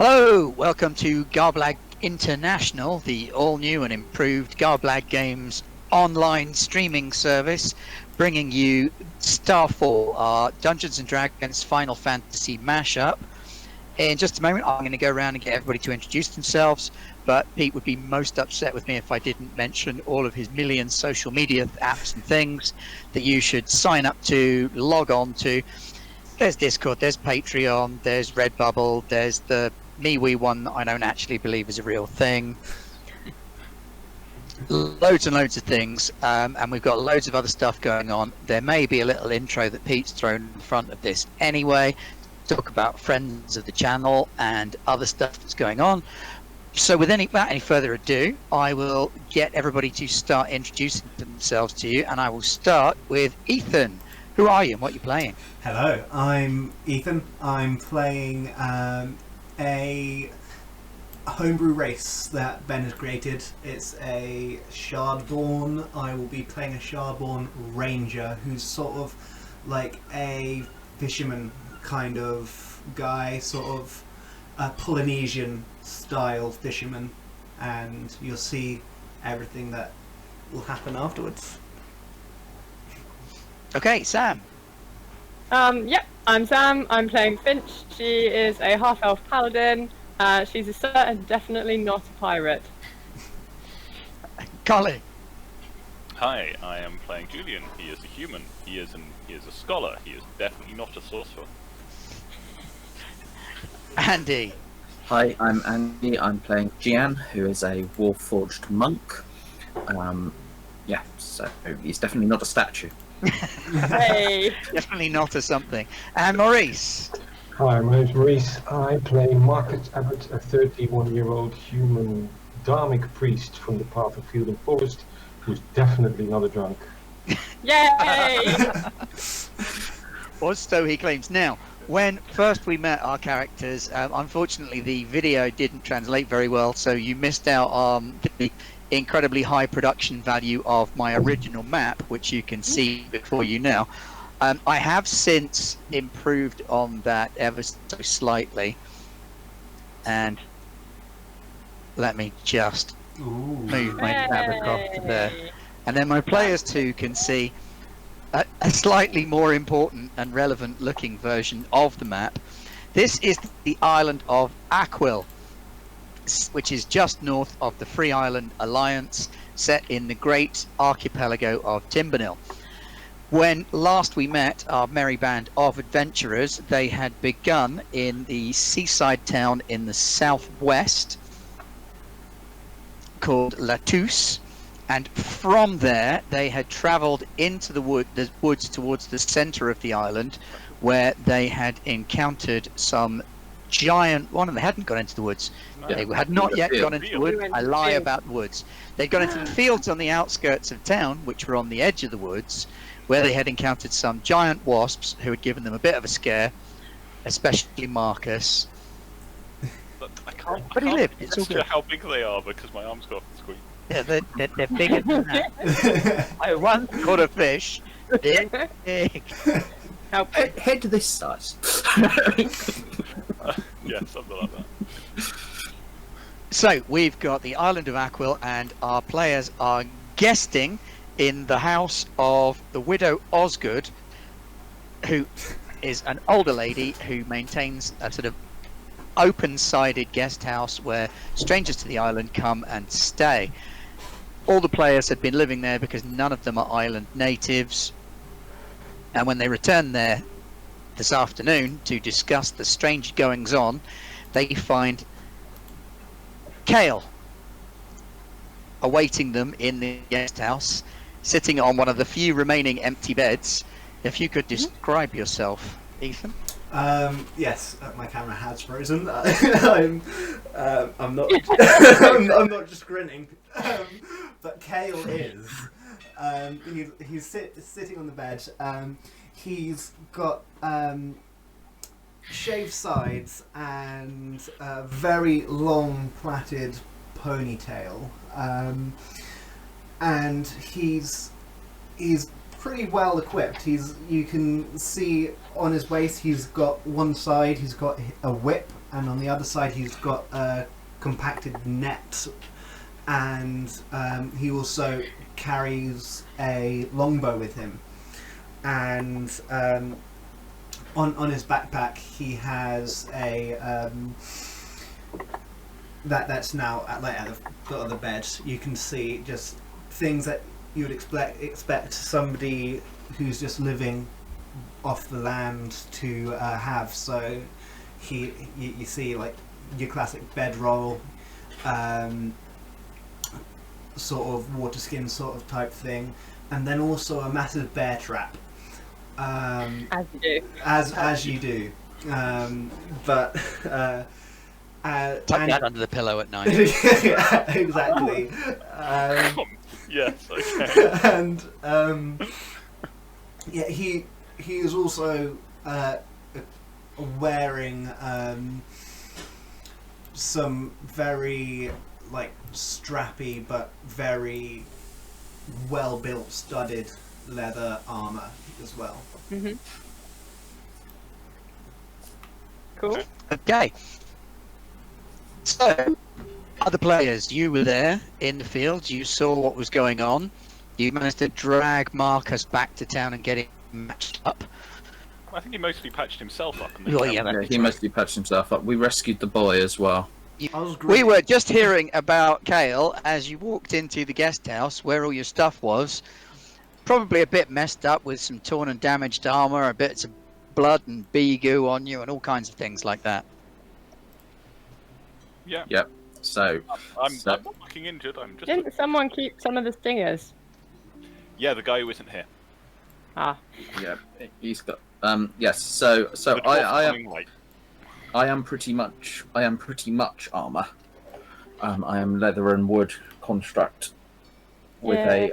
Hello, welcome to Garblag International, the all-new and improved Garblag Games online streaming service, bringing you Starfall, our Dungeons & Dragons Final Fantasy mashup. In just a moment, I'm going to go around and get everybody to introduce themselves, but Pete would be most upset with me if I didn't mention all of his million social media apps and things that you should sign up to, log on to. There's Discord, there's Patreon, there's Redbubble, there's the MeWe one that I don't actually believe is a real thing. Loads and loads of things, and we've got loads of other stuff going on. There may be a little intro that Pete's thrown in front of this anyway, talk about friends of the channel and other stuff that's going on. So without any further ado, I will get everybody to start introducing themselves to you, and I will start with Ethan. Who are you and what are you playing? Hello, I'm Ethan. I'm playing a homebrew race that Ben has created. It's a Shardborn. I will be playing a Shardborn ranger who's sort of like a fisherman kind of guy, sort of a Polynesian style fisherman, and you'll see everything that will happen afterwards. Okay, Sam. Yep, I'm Sam. I'm playing Finch. She is a half-elf paladin. She's a sir and definitely not a pirate. Colin. Hi, I am playing Julian. He is a human. He is a scholar. He is definitely not a sorcerer. Andy. Hi, I'm Andy. I'm playing Gian, who is a Warforged monk. So he's definitely not a statue. Hey! Definitely not a something. And Maurice. Hi, my name's Maurice. I play Marcus Abbott, a 31-year-old human Dharmic priest from the path of field and forest, who's definitely not a drunk. Yay! Or so he claims. Now, when first we met our characters, unfortunately the video didn't translate very well, so you missed out on the incredibly high production value of my original map, which you can see before you now. I have since improved on that ever so slightly, and let me just move my tab across to there, and then my players too can see a slightly more important and relevant looking version of the map. This is the island of Aquil, which is just north of the Free Island Alliance, set in the great archipelago of Timbernil. When last we met our merry band of adventurers, they had begun in the seaside town in the southwest called Latousse, and from there they had travelled into the woods towards the centre of the island, where they had encountered some giant one, and they hadn't gone into the woods. They had not yet gone into the woods. I lie about the woods. They'd gone into the fields on the outskirts of town, which were on the edge of the woods, where they had encountered some giant wasps who had given them a bit of a scare, especially Marcus. But I can't. But he lived. It's all gesture good. how big they are because my arms go off the screen. Yeah, they're bigger than that. I once caught a fish. Big. Head to this size. Yeah, something like that. So we've got the island of Aquil, and our players are guesting in the house of the widow Osgood, who is an older lady who maintains a sort of open-sided guest house where strangers to the island come and stay. All the players had been living there because none of them are island natives, and when they return there this afternoon to discuss the strange goings-on, they find Kale awaiting them in the guest house, sitting on one of the few remaining empty beds. If you could describe yourself, Ethan. Yes, my camera has frozen. I'm not. I'm not just grinning. But Kale is. He's sitting on the bed. He's got shaved sides and a very long plaited ponytail, and he's pretty well equipped. You can see on his waist he's got one side he's got a whip and on the other side he's got a compacted net, and he also carries a longbow with him, and on his backpack he has a that's now at the foot of the bed. You can see just things that you would expect somebody who's just living off the land to have. So you see like your classic bedroll, sort of water skin sort of type thing, and then also a massive bear trap. As you do. As you do, but Tuck that under the pillow at night. yeah, exactly. Yes, okay. And yeah, he is also wearing some very like strappy but very well built studded leather armor as well. Mm-hmm. Cool. Okay. So, other players, you were there in the field, you saw what was going on, you managed to drag Marcus back to town and get him matched up. I think he mostly patched himself up. Well, yeah, Yeah, he mostly patched himself up. We rescued the boy as well. We were just hearing about Kale as you walked into the guest house where all your stuff was. Probably a bit messed up with some torn and damaged armor, a bit of blood and bee goo on you, and all kinds of things like that. Yeah. Yep. So, I'm not looking injured. I'm just. Didn't someone keep some of the stingers? Yeah, the guy who isn't here. Ah. yeah, he's got. Yes. So The dwarf coming late. I am pretty much armor. I am leather and wood construct with a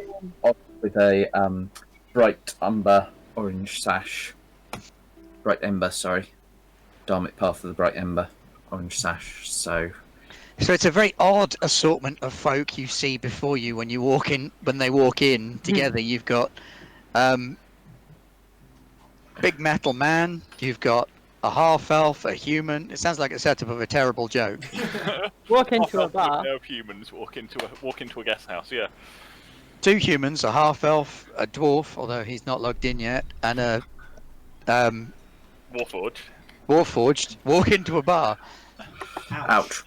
bright umber orange sash. Bright ember, sorry. Dharmic path of the bright ember orange sash. So it's a very odd assortment of folk you see before you when you walk in. When they walk in together, you've got big metal man. You've got a half elf, a human. It sounds like a setup of a terrible joke. Walk into a bar. No humans walk into a guest house. Yeah. 2 humans, a half elf, a dwarf, although he's not logged in yet, and a Warforged walk into a bar. ouch.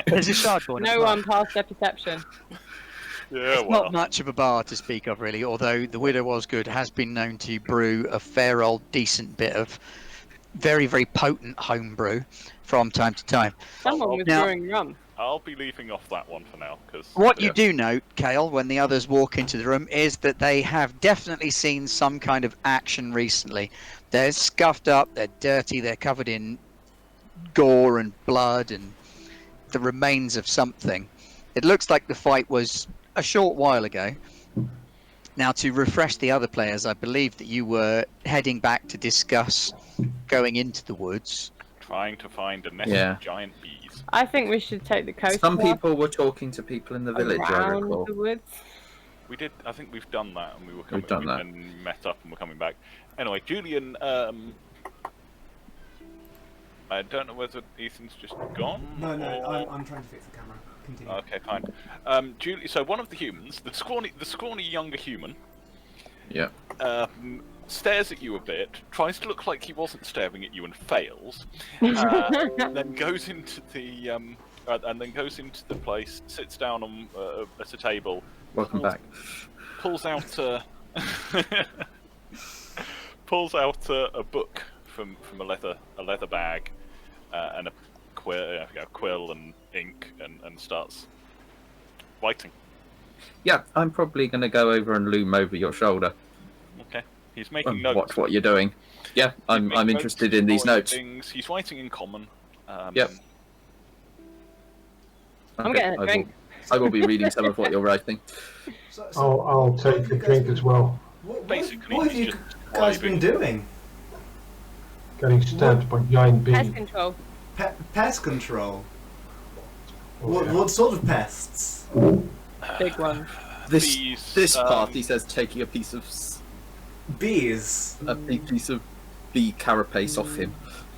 There's a shardborn. No one passed their perception. Yeah. It's Well. not much of a bar to speak of, really, although the Widow Osgood has been known to brew a fair old decent bit of very, very potent homebrew from time to time. Someone was Now- brewing rum. I'll be leaving off that one for now because. What you do note, Kale, when the others walk into the room, is that they have definitely seen some kind of action recently. They're scuffed up, they're dirty, they're covered in gore and blood and the remains of something. It looks like the fight was a short while ago. Now, to refresh the other players, I believe that you were heading back to discuss going into the woods. Trying to find a nest Yeah. of giant bees. I think we should take the coast Some path people were talking to people in the village. I around recall. the woods. We did. I think we've done that, and we were coming. We've done that. And met up, and we're coming back. Anyway, Julian. I don't know whether Ethan's just gone. No, or... I'm trying to fix the camera. Continue. Okay, fine. So one of the humans, the scrawny younger human, Yeah. stares at you a bit, tries to look like he wasn't staring at you, and fails. Then goes into the place, sits down on at a table. Welcome back. Pulls out a book from a leather bag and a quill and ink and starts writing. Yeah, I'm probably going to go over and loom over your shoulder. Okay, he's making And notes. watch what you're doing. Yeah, I'm interested in these notes. Things. He's writing in common. Yep. I'm getting a drink. I will be reading some of what you're writing. I'll take a drink as well. Basically, what have he's you just guys been doing? Getting stabbed by giant bees. Pest control. Pest control. Oh, yeah. What sort of pests? Big one. This part, he says, taking a piece of Bees. a big piece of bee carapace off him.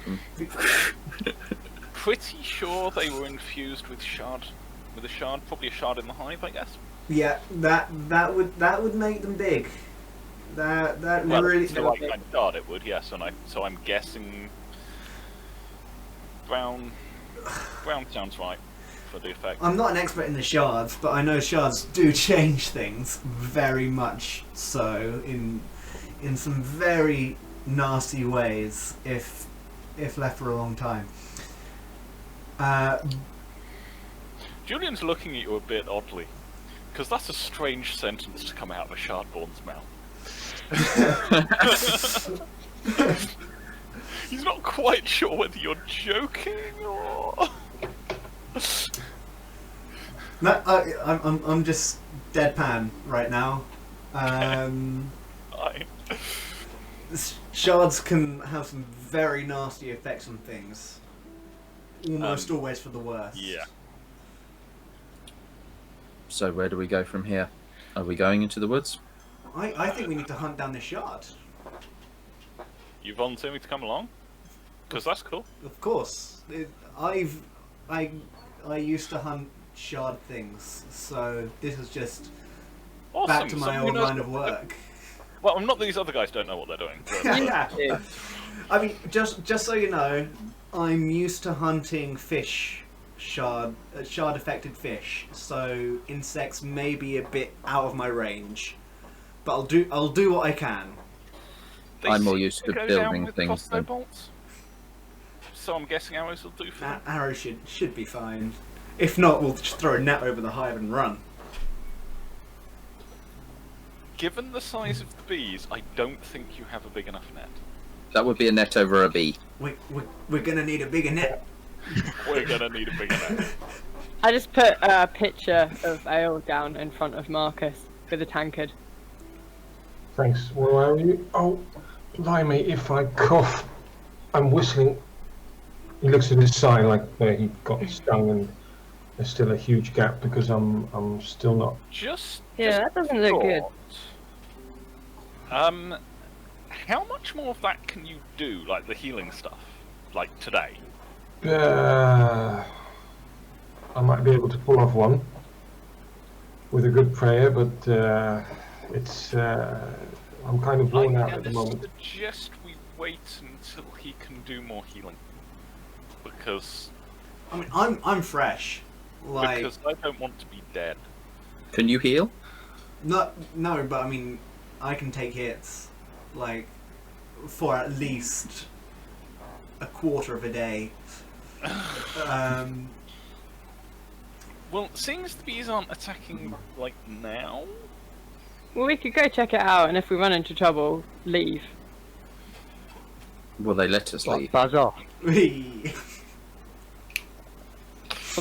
them. Pretty sure they were infused with a shard, probably a shard in the hive, I guess. Yeah, that would make them big. That Well, really. the right kind of shard it would, yes. So I'm guessing brown sounds right for the effect. I'm not an expert in the shards, but I know shards do change things very much so in some very nasty ways if left for a long time. Julian's looking at you a bit oddly, because that's a strange sentence to come out of a Shardborn's mouth. He's not quite sure whether you're joking or... No, I'm just deadpan right now. Shards can have some very nasty effects on things. Almost always for the worst. Yeah. So where do we go from here? Are we going into the woods? I think we need to hunt down this shard. You volunteer me to come along? Because that's cool. Of course. I used to hunt shard things, so this is just Awesome. back to my Someone old who knows line of what they're- work. Well, I'm not that these other guys don't know what they're doing. But, Yeah. I mean, just so you know, I'm used to hunting fish, shard affected fish. So insects may be a bit out of my range, but I'll do what I can. they I'm more seem used to go building down with things crossbow than- bolts. So I'm guessing arrows will do for them. Arrows should be fine. If not, we'll just throw a net over the hive and run. Given the size of the bees, I don't think you have a big enough net. That would be a net over a bee. We're gonna need a bigger net. We're gonna need a bigger net. I just put a picture of ale down in front of Marcus with a tankard. Thanks. Where are you? Oh, blimey, if I cough, I'm whistling. He looks at his sign like where he got stung, and there's still a huge gap because I'm still not. Just Yeah, that doesn't look good. How much more of that can you do, like the healing stuff, like today? I might be able to pull off one with a good prayer, but it's I'm kind of worn out at the moment. I suggest we wait until he can do more healing, because I mean, I'm fresh. Like I don't want to be dead. Can you heal? no, but I mean, I can take hits, like for at least a quarter of a day. Well, seeing as the bees aren't attacking like now, Well, we could go check it out, and if we run into trouble, leave. Will they let us leave? Buzz off. Well,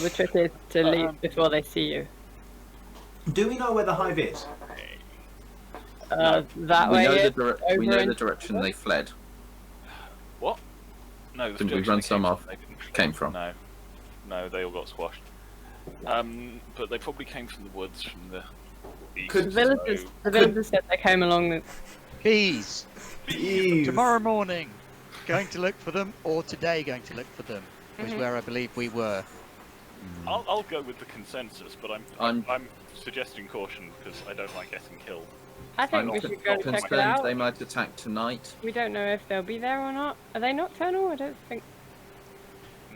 the trick is to leave before they see you. Do we know where the hive is? That We way. know, over we know the into- direction they fled. what? No, the Didn't we direction run they some off? they didn't. Came from? No, they all got squashed. But they probably came from the woods, from the east. Could- The villagers said they came along the... Bees. Jeez. Tomorrow morning, going to look for them, or today going to look for them, was where I believe we were. I'll go with the consensus, but I'm suggesting caution because I don't like getting killed. I think I'm we should go check it concerned out. they might attack tonight. We don't know if they'll be there or not. Are they nocturnal? I don't think...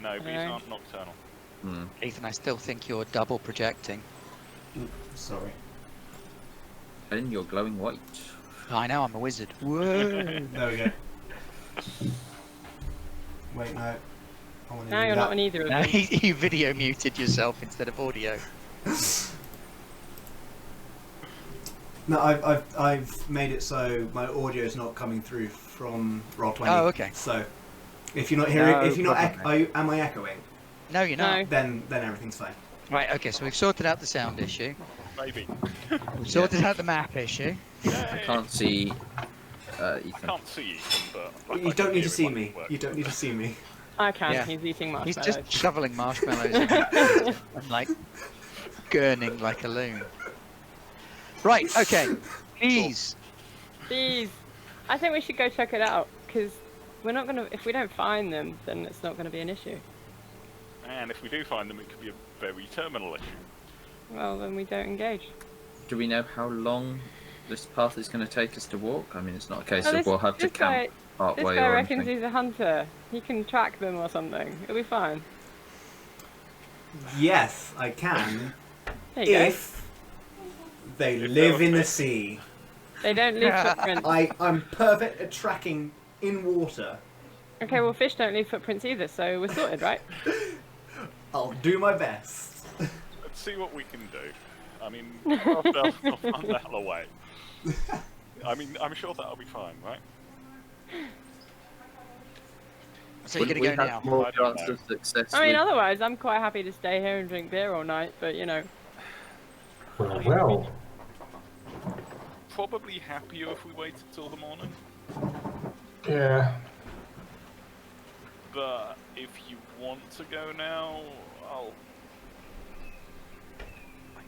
No, bees know. aren't nocturnal. Hmm. Ethan, I still think you're double projecting. Sorry. And you're glowing white. I know, I'm a wizard. Whoa. There we go. Wait, no. I wanna Now do you're that. not on either of No, them. you video muted yourself instead of audio. No, I've made it so my audio is not coming through from Roll20. Oh, okay. So if you're not hearing, No if you're not, problem, am I echoing? No, you're not. No. Then everything's fine. Right, okay, so we've sorted out the sound issue. Maybe. We've sorted out the map issue. I can't see I Ethan. can't see Ethan, but like, You I don't can need hear to him see when me. it works. You don't need to see me. I can. Yeah. He's eating He's marshmallows. just shoveling marshmallows in and like gurning like a loon. Right, okay. Please. Bees. I think we should go check it out, because we're not gonna. If we don't find them, then it's not gonna be an issue. And if we do find them, it could be a very terminal issue. Well, then we don't engage. Do we know how long this path is going to take us to walk? I mean, it's not a case Oh, of we'll have to camp part This way guy or reckons anything. he's a hunter. He can track them or something. It'll be fine. Yes, I can. There you If they live in the sea. go. They don't leave footprints. I'm perfect at tracking in water. Okay, well, fish don't leave footprints either, so we're sorted, right? I'll do my best. Let's see what we can do. I mean, they'll find the hell away. I mean, I'm sure that'll be fine, right? So you're Wouldn't gonna we go have now. more I don't chance know. of success? I mean, with- otherwise, I'm quite happy to stay here and drink beer all night, but you know. Well, Probably happier if we waited till the morning. yeah. But if you want to go now, I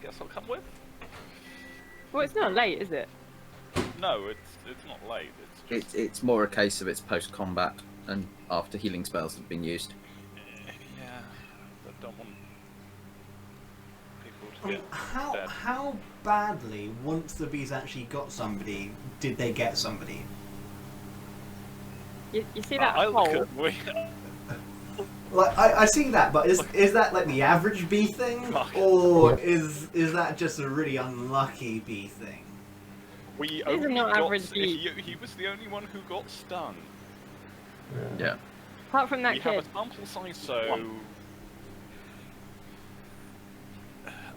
guess I'll come with. Well, it's not late, is it? No, it's not late. It's just It's more a case of it's post-combat and after healing spells have been used. yeah. I don't want people I to mean, get dead. how badly, once the bees actually got somebody, did they get somebody? You see that I look hole? at we. Like I see that, but is that like the average bee thing, Fuck. or is that just a really unlucky bee thing? We are only not got. average bees. He was the only one who got stung. Yeah. Apart from that We kid. have a sample size, so.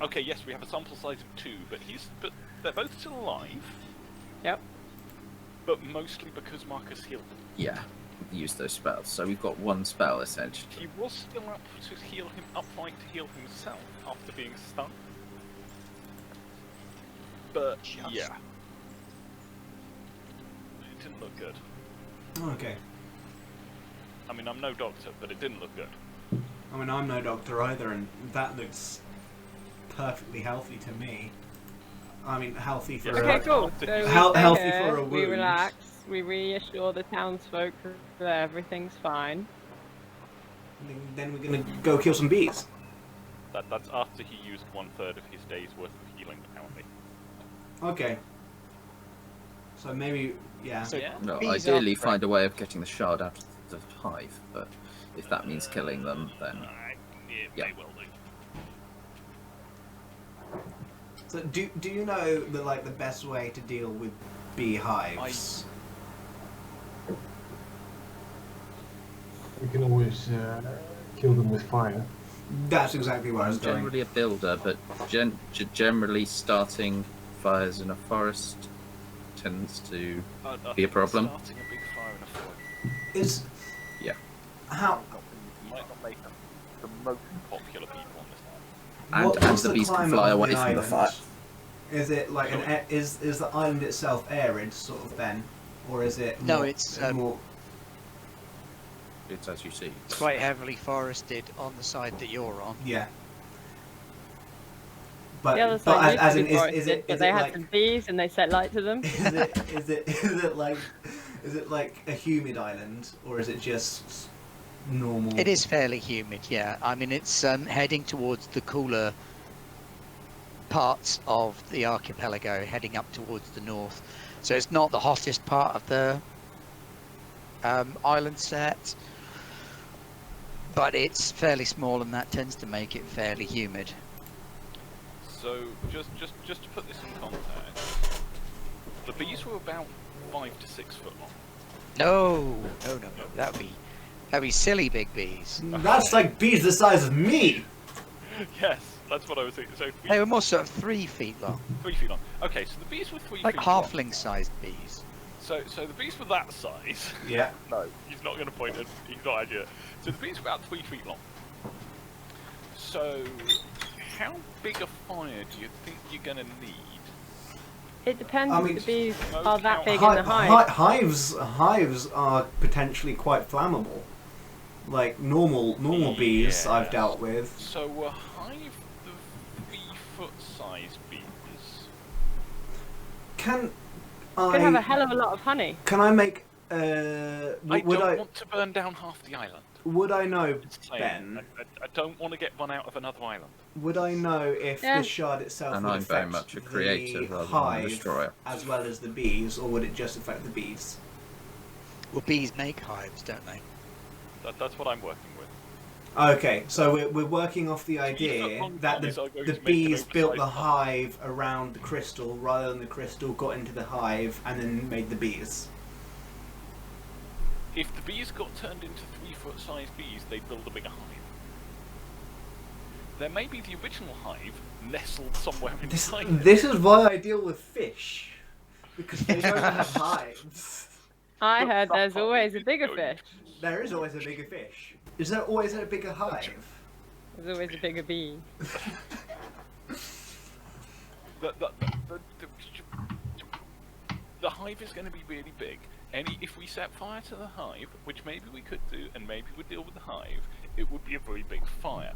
Okay, yes, we have a sample size of 2, but they're both still alive. Yep. But mostly because Marcus healed them. Yeah. Use those spells. So we've got one spell essentially. He was still up to heal him, upright to heal himself after being stung. But yeah, it didn't look good. Okay. I mean, I'm no doctor, but it didn't look good. I mean, I'm no doctor either, and that looks perfectly healthy to me. I mean, healthy for Yeah. Okay, a, cool. So we Healthy stay here, for a we wound. relax, we reassure the townsfolk that everything's fine. Then we're gonna go kill some bees. That's after he used 1/3 of his day's worth of healing, apparently. Okay. So maybe, yeah. So Yeah. No, bees ideally are- find a way of getting the shard out of the hive, but if that means killing them, then It Yeah. may well do. So do you know the best way to deal with beehives? We can always kill them with fire. That's exactly where I was I'm going. generally a builder, but generally starting fires in a forest tends to be a problem. Starting a big fire in a forest Is Yeah. how might not make them the most popular people on this island. And, what's the bees can climate fly of away the from the fire. island? Is it like Sure. is the island itself arid sort of then, or is it No, more, it's, more? It's as you see. It's quite heavily forested on the side that you're on. Yeah. But The other but side used as to in be is forested, it but is they it had like some bees and they set light to them. is it like a humid island, or is it just normal? It is fairly humid, yeah. I mean, it's heading towards the cooler parts of the archipelago, heading up towards the north. So it's not the hottest part of the island set, but it's fairly small, and that tends to make it fairly humid. So just to put this in context, the bees were about 5 to 6 foot long. No, that'd be silly big bees. That's like bees the size of me. Yes, that's what I was thinking. So They were more sort of 3 feet long, 3 feet long. Okay, so the bees were 3 like feet long. halfling-sized bees. So the bees were that size. Yeah. No, he's not going to point at. He's not accurate. So the bees were about 3 feet long. So how big a fire do you think you're going to need? It depends I if mean, the bees smoke are that out- big in the hive. Hives are potentially quite flammable. Like normal bees I've Yes. dealt with. So a hive of 3-foot size bees. Can Could have a I hell of a lot of honey. can I make I would don't I want to burn down half the island. would I know, It's saying, Ben? I don't want to get run out of another island. Would I know if Yeah. the shard itself And would I'm very affect much a the creator rather than a hive destroyer. as well as the bees, or would it just affect the bees? Well, bees make hives, don't they? That's what I'm working with. Okay, so we're working off the idea long that tongues are going the to make an bees built the oversized hive around the crystal rather than the crystal got into the hive and then made the bees. If the bees got turned into 3-foot sized bees, they'd build a bigger hive. There may be the original hive nestled somewhere inside it. This is why I deal with fish, because they don't have hives. I heard there's always a bigger fish. There is always a bigger fish. Is there always a bigger hive? There's always a bigger bee. The hive is going to be really big. If we set fire to the hive, which maybe we could do, and maybe we deal with the hive, it would be a very big fire.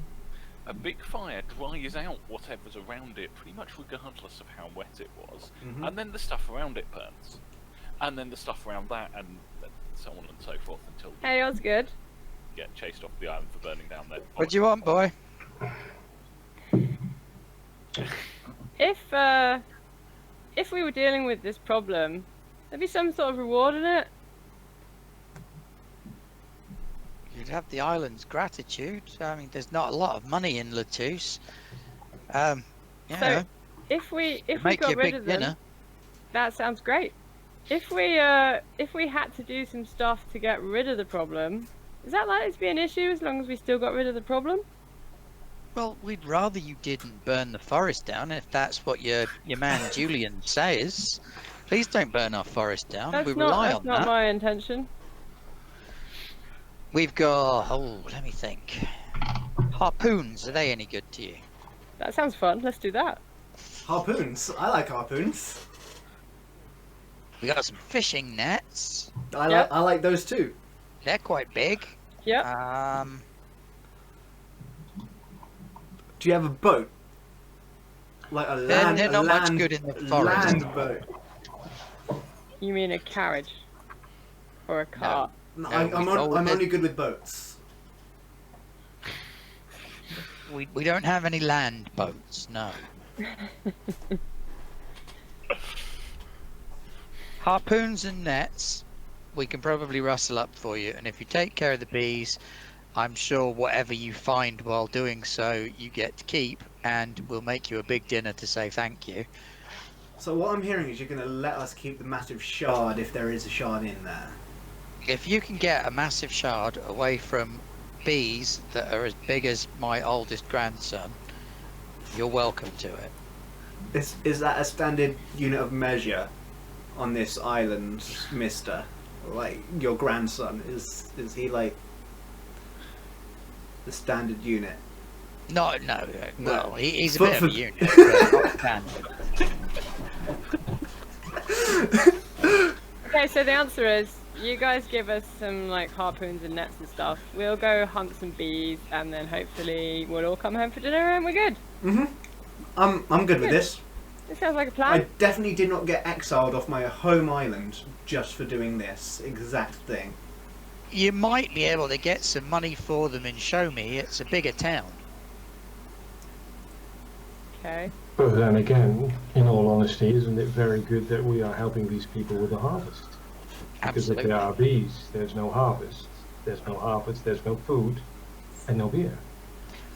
A big fire dries out whatever's around it, pretty much regardless of how wet it was, and then the stuff around it burns, and then the stuff around that, and so on and so forth until we Hey, Osgood. get chased off the island for burning down their. What do you want, boy? If we were dealing with this problem, there'd be some sort of reward in it. You'd have the island's gratitude. I mean, there's not a lot of money in Latouche. You So, know, if we make got you a rid big of them, dinner. that sounds great. If we had to do some stuff to get rid of the problem, is that likely to be an issue as long as we still got rid of the problem? Well, we'd rather you didn't burn the forest down, if that's what your man Julian says. Please don't burn our forest down. That's We rely not on that. my intention. We've got, let me think. Harpoons, are they any good to you? That sounds fun. Let's do that. Harpoons. I like harpoons. We got some fishing nets. Yep. I like those too. They're quite big. Yep. Do you have a boat? Like a They're land, not a much land, good in the forest. land boat. You mean a carriage or a cart? No, No, I'm only good with boats. We don't have any land boats, no. Harpoons and nets, we can probably rustle up for you, and if you take care of the bees, I'm sure whatever you find while doing so, you get to keep, and we'll make you a big dinner to say thank you. So what I'm hearing is you're going to let us keep the massive shard if there is a shard in there. If you can get a massive shard away from bees that are as big as my oldest grandson, you're welcome to it. Is that a standard unit of measure on this island, mister? Like, your grandson, is he like the standard unit? No, well, he's a For- bit of for- a unit, but not standard. Okay, so the answer is you guys give us some like harpoons and nets and stuff. We'll go hunt some bees, and then hopefully we'll all come home for dinner and we're good. I'm good with this. It sounds like a plan. I definitely did not get exiled off my home island just for doing this exact thing. You might be able to get some money for them in Show Me. It's a bigger town. Okay. But then again, in all honesty, isn't it very good that we are helping these people with the harvest? Because if Absolutely. there are bees, there's no harvest. There's no harvest, there's no food, and no beer.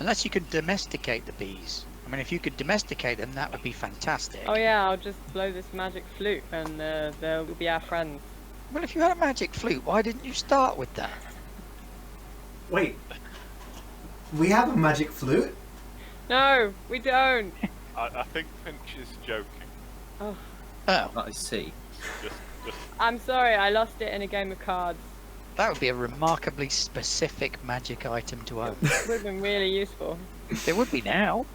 Unless you could domesticate the bees. I mean, if you could domesticate them, that would be fantastic. Oh yeah, I'll just blow this magic flute and they'll be our friends. Well, if you had a magic flute, why didn't you start with that? Wait, we have a magic flute? No, we don't. I think Finch is joking. Oh, I see. Just I'm sorry, I lost it in a game of cards. that would be a remarkably specific magic item to own. Would have been really useful. It would be now.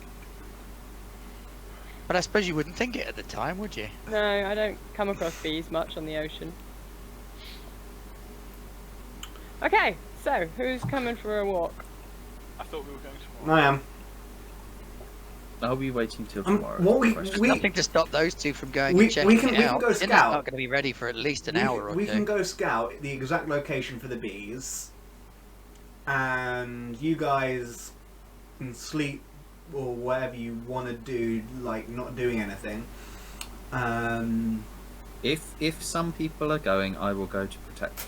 But I suppose you wouldn't think it at the time, would you? No, I don't come across bees much on the ocean. Okay, so who's coming for a walk? I thought we were going to. I am. I'll be waiting till Um, tomorrow. what we- Question. we- Nothing to stop those two from going We- and checking we can- it we can out. go Dinner's scout. not going to be ready for at least an we, hour or we two. can go scout the exact location for the bees, and you guys can sleep or whatever you want to do, like not doing anything. If some people are going, I will go to protect them.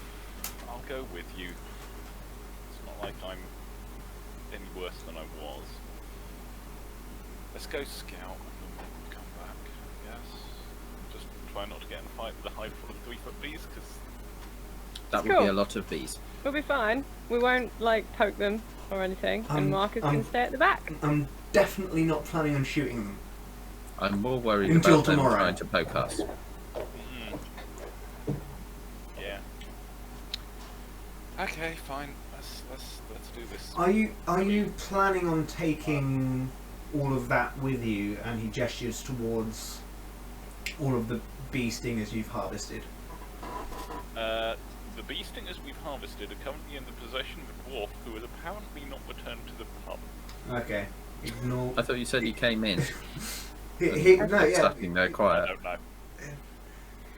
I'll go with you. It's not like I'm any worse than I was. Let's go scout and then we'll come back, I guess. Just try not to get in a fight with a hive full of 3-foot bees, because That Cool. would be a lot of bees. We'll be fine. We won't like poke them or anything, and Marcus can stay at the back. I'm definitely not planning on shooting them. I'm more worried Until about them tomorrow. trying to poke us. yeah. Okay, fine. Let's do this. Are you planning on taking all of that with you? And he gestures towards all of the bee stingers you've harvested. The bee stingers we've harvested are currently in the possession of a dwarf who has apparently not returned to the pub. Okay. Ignore. I thought you said he came in. No, yeah. Stuffing there I quiet. don't know.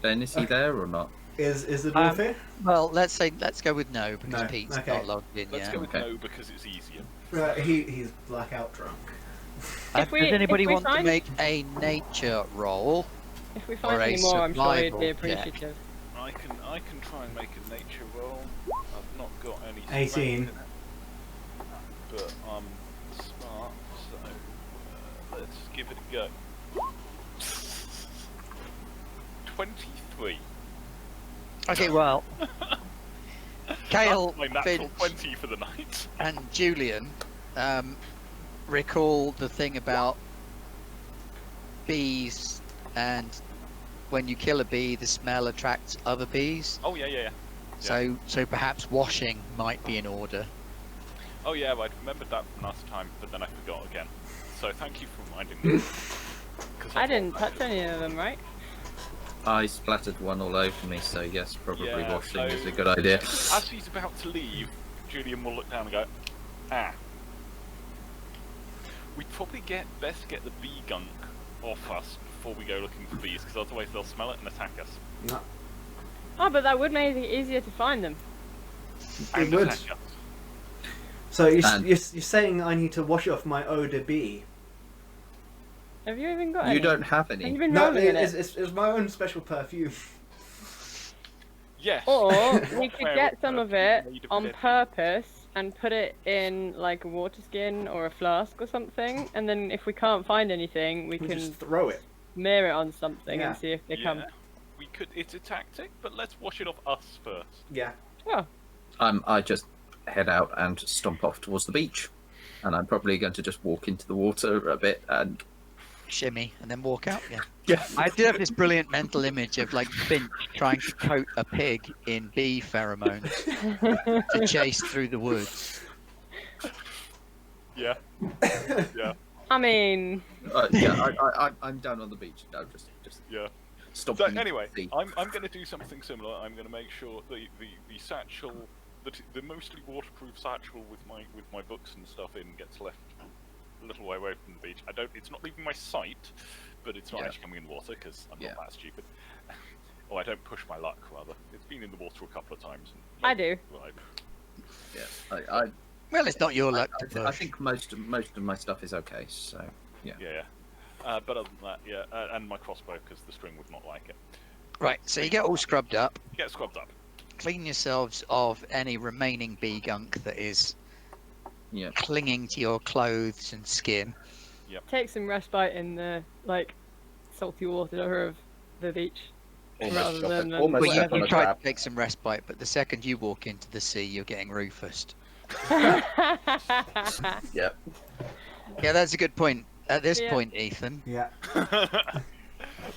Then is he there or not? Is the dwarf here? Well, let's go with no because No, Pete's okay. not logged in Let's yet. go with Okay. no because it's easier. He's blackout drunk. If we- Does anybody if we want to find- make a nature roll? If we find Or a any more, I'm sure he'd survival be check. appreciative. I can try and make a nature roll. I've not got any. 18. strength in it, but I'm smart, so let's give it a go. 23. Okay, well, Kale, That's my natural Finch, 20 for the night. and Julian recall the thing about bees, and when you kill a bee, the smell attracts other bees. Oh yeah. So perhaps washing might be in order. Oh yeah, I'd remembered that from last time, but then I forgot again. So thank you for reminding me. 'Cause I thought didn't that touch any of them, right? I splattered one all over me, so yes, probably Yeah, washing so- is a good idea. As he's about to leave, Julian will look down and go, ah. We'd probably best get the bee gunk off us before we go looking for bees, because otherwise they'll smell it and attack us. No. Oh, but that would make it easier to find them. It And would. attack us. So you're, And- you're saying I need to wash off my eau de bee? Have you even got any? You don't have Have you any. been No, rolling in it? it's my own special perfume. Yes. Or we could Wear get a some of perfume it made of on perfume. purpose and put it in like a water skin or a flask or something, and then if we can't find anything, we We can just throw it. smear it on something Yeah. and see if they Yeah. come. We could. It's a tactic, but let's wash it off us first. Yeah. Oh, I just head out and stomp off towards the beach, and I'm probably going to just walk into the water a bit and Shimmy and then walk out again. yeah. I do have this brilliant mental image of like Finch trying to coat a pig in bee pheromones to chase through the woods. Yeah. Yeah. I mean, I'm down on the beach now, just Yeah. stomping. So into anyway, the sea. I'm going to do something similar. I'm going to make sure the satchel, the mostly waterproof satchel with my books and stuff in gets left a little way away from the beach. It's not leaving my sight, but it's not Yeah. actually coming in the water because I'm Yeah. not that stupid. Or I don't push my luck rather. It's been in the water a couple of times. And, I do. Right. Yeah, Well, it's not your luck to push. I think most of my stuff is okay. So Yeah. But other than that, yeah, and my crossbow because the string would not like it. Right, so you get all scrubbed up, Get scrubbed up. clean yourselves of any remaining bee gunk that is yeah. clinging to your clothes and skin. take some respite in the like salty water of the beach. Rather than almost Well, step on you a tried trap. to take some respite, but the second you walk into the sea, you're getting Rufused. Yeah. Yeah, that's a good point. At this Yeah. point, Ethan. Yeah.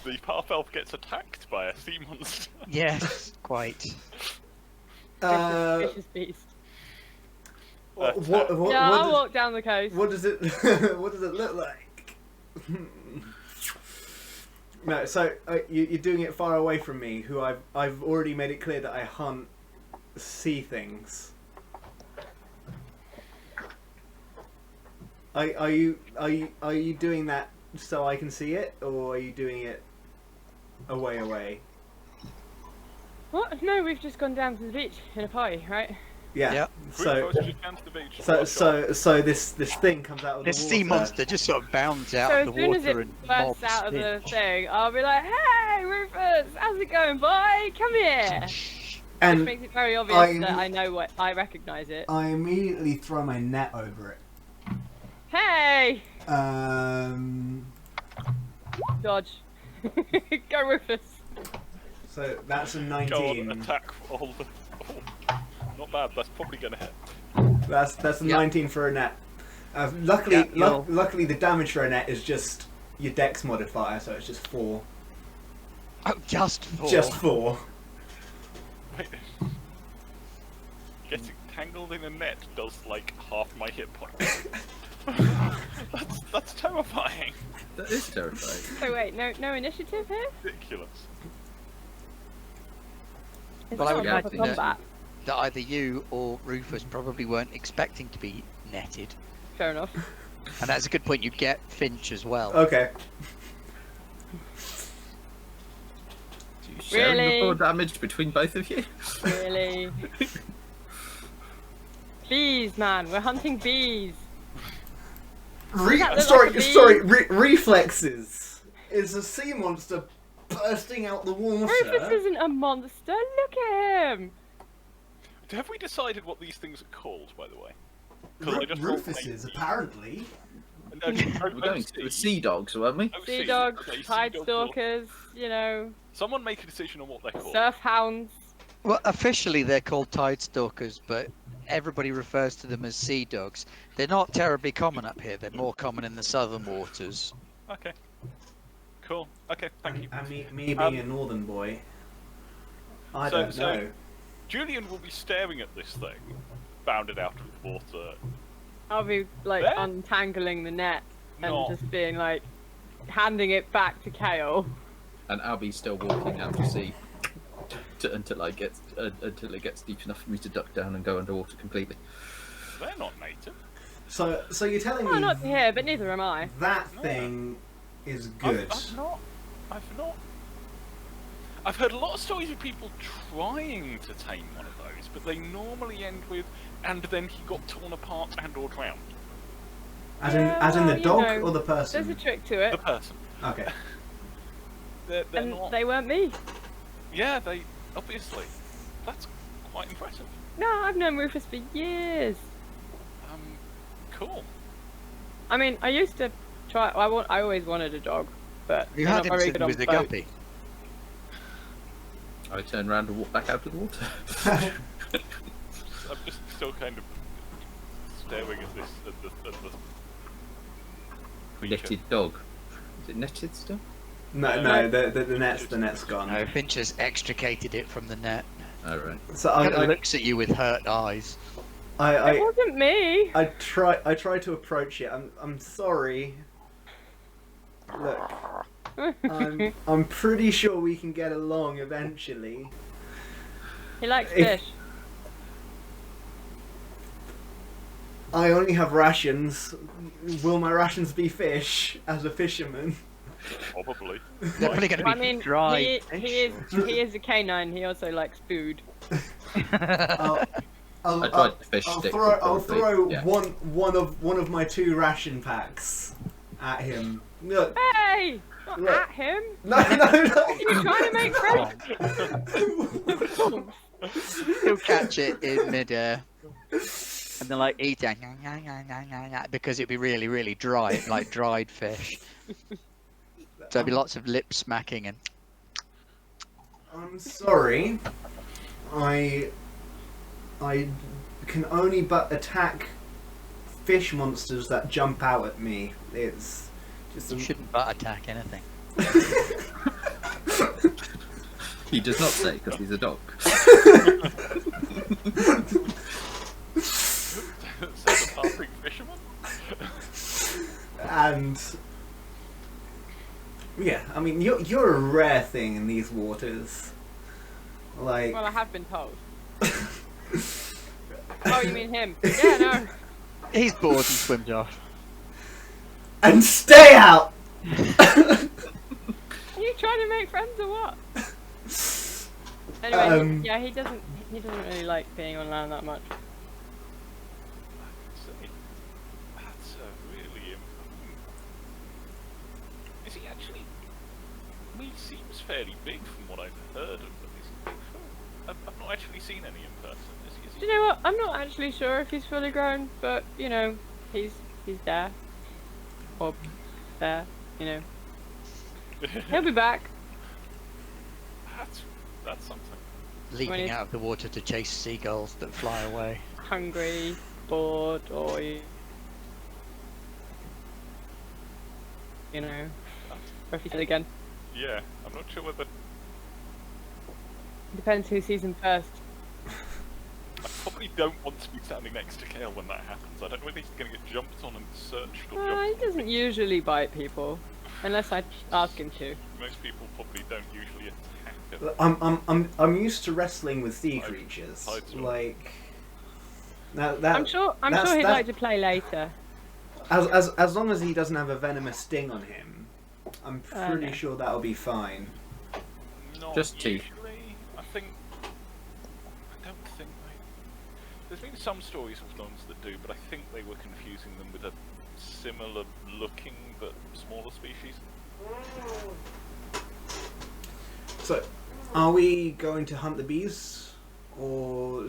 The half elf gets attacked by a sea monster. Yes, quite. Vicious beast. What Yeah, I'll walk down the coast. what does it what does it look like? No, so you're doing it far away from me, who I've already made it clear that I hunt sea things. Are you doing that so I can see it, or are you doing it away? What? No, we've just gone down to the beach in a party, right? Yeah. Yep. So Just down to the beach. so this thing comes out of the This water. sea monster just sort of bounds out So of as the soon as water it and bursts mobs out of the Finch. thing, I'll be like, "Hey, Rufus, how's it going, boy? Come here." Which And makes it very obvious I'm- that I know what I recognise it. I immediately throw my net over it. Hey, dodge. Go, Rufus. So that's a Go on, 19. attack all the. Oh, not bad. That's probably going to hit. That's a Yeah. 19 for a net. Luckily, Yeah, luckily the damage for a net is just your dex modifier, so it's just 4. Oh, just 4. Just 4. Wait. Getting tangled in a net does like half my hit points. that's terrifying. That is terrifying. So wait, no initiative here? Ridiculous. It's Well, I not would a proper imagine that- combat. That either you or Rufus probably weren't expecting to be netted. Fair enough. And that's a good point. You'd get Finch as well. Okay. Do you sharing Really? the full damage between both of you? Really? Bees, man. We're hunting bees. that look like a bee? Reflexes is a sea monster bursting out the Rufus water. isn't a monster. Look at him. Have we decided what these things are called, by the way? 'Cause I just rolled Rufuses, 19. apparently. No, We're going to the sea dogs, weren't we? Sea dogs, Okay, sea tide dog stalkers, you know, Someone make a decision on what they're called. surf hounds. Well, officially they're called tide stalkers, but everybody refers to them as sea dogs. They're not terribly common up here. They're more common in the southern waters. Okay. Cool. Okay, thank you. And me being a northern boy, I So- don't so- know. Julian will be staring at this thing, bounded out of the water. I'll be like There? untangling the net and No. just being like, handing it back to Kale. And Albie's still walking out to sea until it gets deep enough for me to duck down and go underwater completely. They're not native. So you're telling Oh, me not here, but neither am I. that No. thing is good? I've not. I've heard a lot of stories of people trying to tame one of those, but they normally end with, and then he got torn apart and or drowned. As Yeah, in the well, you dog know, or the There's person? a trick to The it, person. Okay. They're and not. they weren't me. Yeah, they obviously. That's quite impressive. No, I've known Rufus for years. Cool. I mean, I used to try. I always wanted a dog, but You they're had not him very sitting good on with a boats. guppy. I turn around and walk back out of the water. I'm just still kind of staring at this at the creature. Netted dog. Is it netted still? No, the net's gone. No, Finch has extricated it from the net. Oh, right. So Kind of I looks at you with hurt eyes. It wasn't me. I try to approach it. I'm sorry. Look, I'm pretty sure we can get along eventually. He likes If- fish. I only have rations. Will my rations be fish as a fisherman? Probably. They're probably going to be I mean, dry. he is a canine. He also likes food. I'll I tried the fish I'll stick. throw, but I'll probably- throw yeah. one of my 2 ration packs at him. Look, Hey, not Look. at him. no. You're trying to make friends. He'll catch it in midair. And then like eat it because it'd be really, really dry, like dried fish. So there'd be lots of lip smacking and I'm sorry. I can only but attack fish monsters that jump out at me. It's just you shouldn't butt attack anything. He does not say because he's a dog. Says a passing fisherman. and yeah, I mean you're a rare thing in these waters. Like Well, I have been told. Oh, you mean him? Yeah, no. He's bored and swims off. and stay out. Are you trying to make friends or what? Anyway, yeah, he doesn't really like being on land that much. That's really. Is he actually? I mean, he seems fairly big from what I've heard of him. Is he big for? I've not actually seen any in person. Is he? Do you know what? I'm not actually sure if he's fully grown, but you know, he's there. Or there, you know. He'll be back. That's something. Leaping out of the water to chase seagulls that fly away. Hungry, bored, or you know, or if he's dead again. Yeah, I'm not sure whether. Depends who sees him first. I probably don't want to be standing next to Kale when that happens. I don't know whether he's going to get jumped on and searched or He jumped on. doesn't usually bite people, unless I ask him to. Most people probably don't usually attack him. I'm used to wrestling with sea creatures. Like now that I'm sure he'd like to play later. as long as he doesn't have a venomous sting on him, I'm pretty No. sure that'll be fine. Not Just teeth. usually. I don't think there's been some stories of ones that do, but I think they were confusing them with a similar looking but smaller species. So, are we going to hunt the bees, or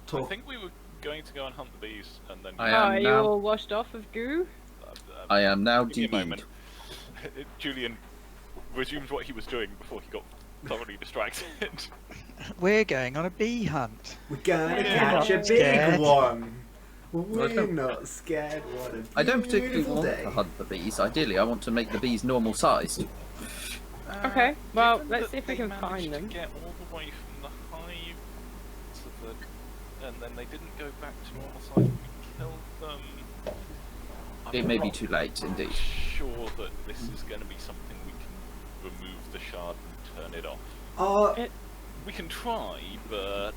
talk? I think we were going to go and hunt the bees, and then. Are you all washed off of goo? I am now Give me a DB'd. moment. Julian resumed what he was doing before he got thoroughly distracted. We're going on a bee hunt. We're gonna Yeah. catch a big Scared. one. I We're don't- not scared. What a I don't particularly beautiful want day. to hunt the bees. Ideally, I want to make the bees normal sized. Okay, well, Given let's that see if we they can managed find to them. Get all the way from the hive to the, and then they didn't go back to normal size. We killed them. It may be too late, I'm indeed. sure that this is going to be something we can remove the shard and turn it off. We can try, but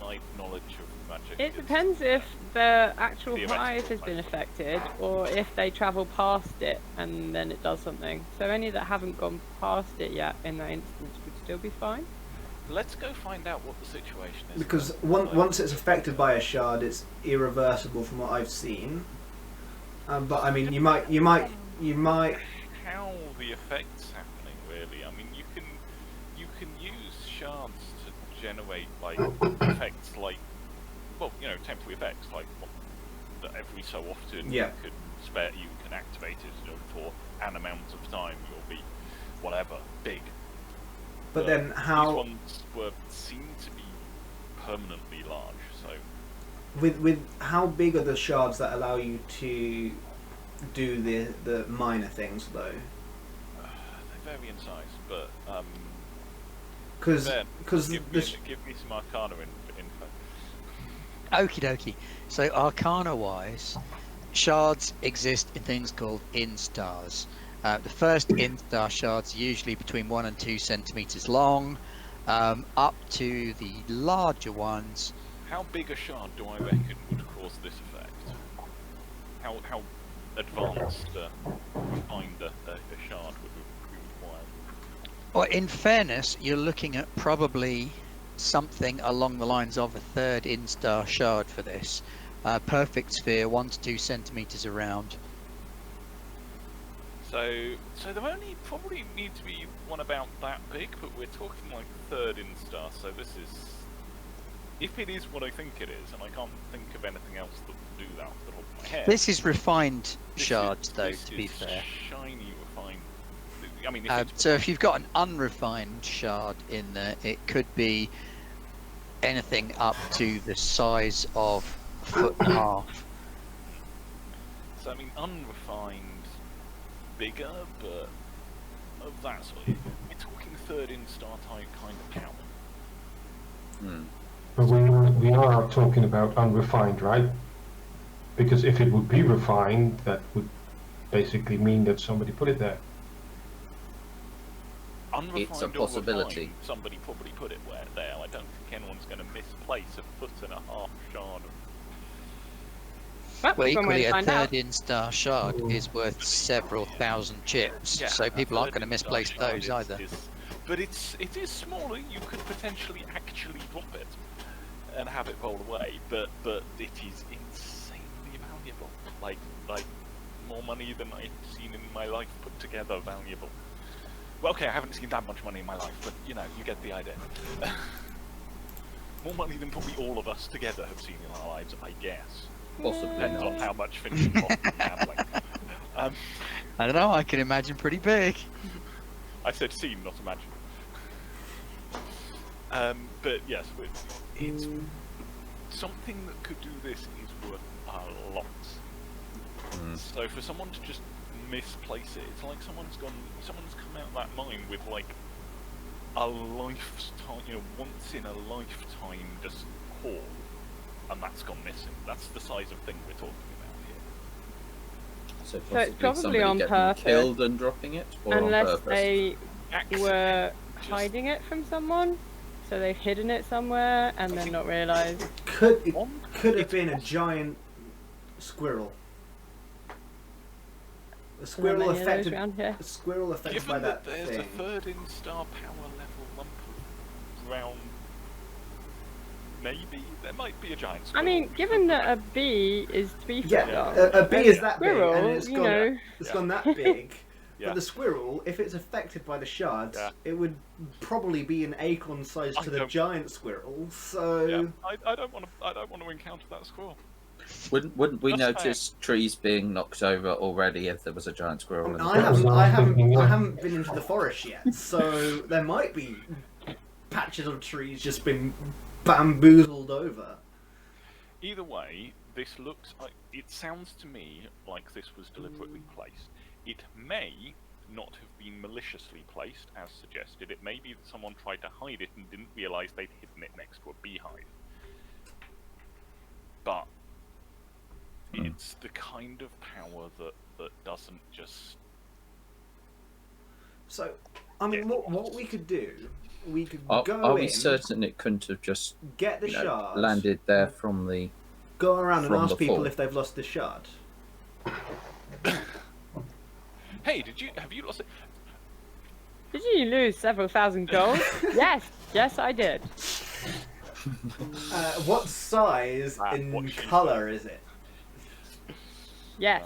my knowledge of magic. It is- depends if the actual Theoretical, hive has been right. affected, or if they travel past it and then it does something. So any that haven't gone past it yet in that instance would still be fine. Let's go find out what the situation is. Because first. once it's affected by a shard, it's irreversible from what I've seen. But I mean, you might. How the effect's happening, really. I mean, you can use shards to generate like effects, like, well, you know, temporary effects, like that every so often Yeah. you can activate it for an amount of time. You'll be whatever big. But then these how ones seem to be permanently large. So with how big are the shards that allow you to do the minor things though? they vary in size, but Because Ben, give me some Arcana info. Okie dokie. So Arcana wise, shards exist in things called instars. The first instar shards are usually between 1 and 2 centimeters long, up to the larger ones. How big a shard do I reckon would cause this effect? How advanced, refined a shard would be required? Or in fairness, you're looking at probably something along the lines of a third instar shard for this. Perfect sphere, 1 to 2 centimeters around. So there only probably need to be one about that big, but we're talking like third instar. So this is, if it is what I think it is, and I can't think of anything else that would do that off the top of my head. This is refined This shards, is- though, this to be is fair. Shiny, refined. I mean, if it's So if you've got an unrefined shard in there, it could be anything up to the size of a foot and a half. so I mean, unrefined, bigger, but of that sort. We're talking third instar type kind of power. Hmm. But we are talking about unrefined, right? Because if it would be refined, that would basically mean that somebody put it there. Unrefined It's a or possibility. refined, somebody probably put it there. I don't think anyone's going to misplace a foot and a half shard Well, Well, that's one way equally, to a find out. 13 star shard is worth several thousand chips, so people aren't going to misplace those either. But it is smaller. You could potentially actually drop it and have it roll away. But it is insanely valuable. Like more money than I've seen in my life put together. Valuable. Well, okay, I haven't seen that much money in my life, but you know, you get the idea. More money than probably all of us together have seen in our lives, I guess. Possibly Depends on not. how much finishing cost and gambling. I don't know, I can imagine pretty big. I said seen, not imagine. But yes, it's something that could do this is worth a lot. So for someone to just misplace it, it's like someone's come out that mine with like a lifetime, once in a lifetime just haul, and that's gone missing. That's the size of thing we're talking about here. So it's possibly probably somebody on getting purpose. killed and dropping it, or Unless on purpose. they were Just- hiding it from someone, so they've hidden it somewhere and then not realised. Could have It's been a possible. giant squirrel. A There squirrel are many of those affected. around here. A squirrel affected by Given that that there's thing. a 13-star power level lump of brown, maybe there might be a giant I squirrel. mean, given that a bee is 3 foot Yeah, long, a bee is a that big, squirrel, and it's you gone. know, It's gone that big. Yeah. But the squirrel, if it's affected by the shards, Yeah. it would probably be an acorn size I to the don't- giant squirrel. So Yeah, I don't want to encounter that squirrel. Wouldn't we That's fair. notice trees being knocked over already if there was a giant squirrel? In I the haven't, what I I'm haven't, thinking, I yeah. haven't been into the forest yet. So there might be patches of trees just been bamboozled over. Either way, this looks like, it sounds to me like this was deliberately placed. It may not have been maliciously placed, as suggested. It may be that someone tried to hide it and didn't realise they'd hidden it next to a beehive. But it's the kind of power that doesn't just... So, I mean, what we could do, we could Are go we in, certain it couldn't have just get the shards, landed there from the? go around and from ask the people fall? if they've lost the shard. Hey, have you lost it? did you lose several thousand gold? yes, I did. What size Ah, in what she colour is it? Yes.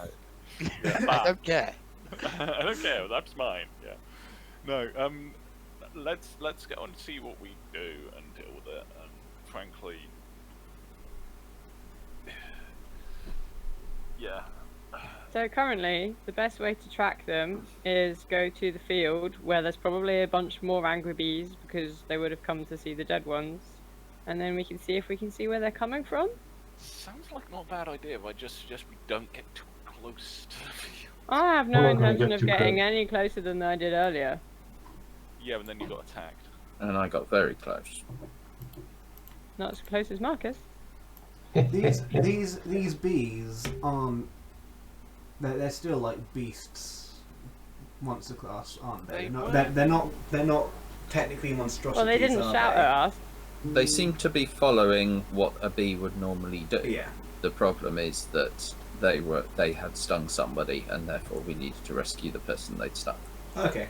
I don't care. I don't care. That's mine. Yeah. No. Let's go and see what we do and deal with it. And frankly, yeah. So currently, the best way to track them is go to the field where there's probably a bunch more angry bees because they would have come to see the dead ones, and then we can see if we can see where they're coming from. Sounds like not a bad idea. But I just suggest we don't get too close to the field. I have no I'm not gonna intention get of too getting close. any closer than I did earlier. Yeah, and then you got attacked. And I got very close. Not as close as Marcus. These bees aren't. They're still like beasts, monster class, aren't they? They Not, were. they're not technically monstrosities. Well, they didn't are shout they? at us. They seem to be following what a bee would normally do. Yeah. The problem is that they had stung somebody, and therefore we needed to rescue the person they'd stung. Okay.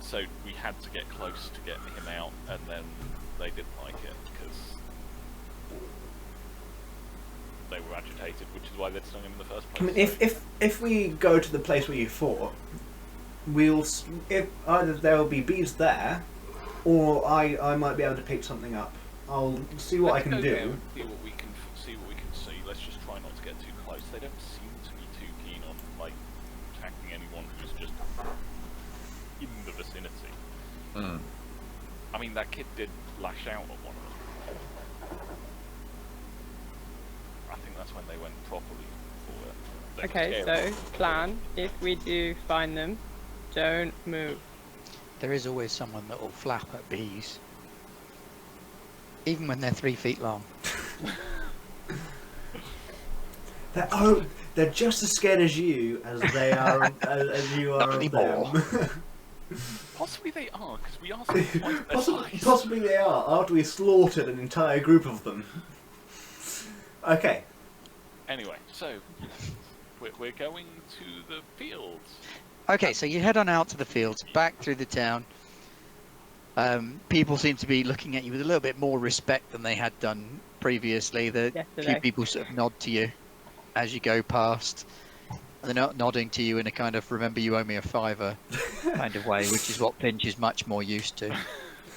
So we had to get close to get him out, and then they didn't like it because they were agitated, which is why they'd stung him in the first I place. mean, if we go to the place where you fought, if either there will be bees there, or I might be able to pick something up. I'll see what I Let's can go there do. and see what we can see. Let's just try not to get too close. They don't seem to be too keen on like attacking anyone who's just in the vicinity. Hmm. I mean, that kid did lash out at one of them. I think that's when they went properly for it. They were Okay, scared. so plan, if we do find them, don't move. There is always someone that will flap at bees. Even when they're 3 feet long. They're just as scared as you as they are as you are Not of anymore. them. Possibly they are, because we asked them twice their size. Possibly they are, after we slaughtered an entire group of them. Okay. Anyway, so we're going to the fields. Okay, so you head on out to the fields, back through the town. People seem to be looking at you with a little bit more respect than they had done previously. The few Yesterday. people sort of nod to you as you go past. They're not nodding to you in a kind of "remember you owe me a fiver" kind of way, which is what Finch is much more used to.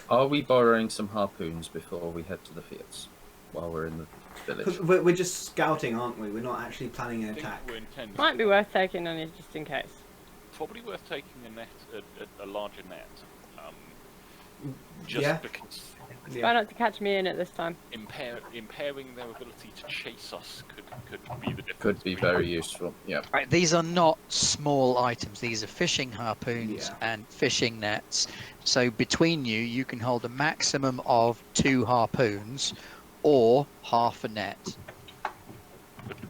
Are we borrowing some harpoons before we head to the fields? While we're in the village? 'Cause we're just scouting, aren't we? We're not actually planning an I think attack. we're intending. Might be worth taking on it just in case. Probably worth taking a net, a larger net. Just Yeah. because Try Yeah. not to catch me in it this time. impairing their ability to chase us could be the difference. Could be between- very useful. Yeah. Right, these are not small items. These are fishing harpoons Yeah. and fishing nets. So between you, you can hold a maximum of 2 harpoons or half a net.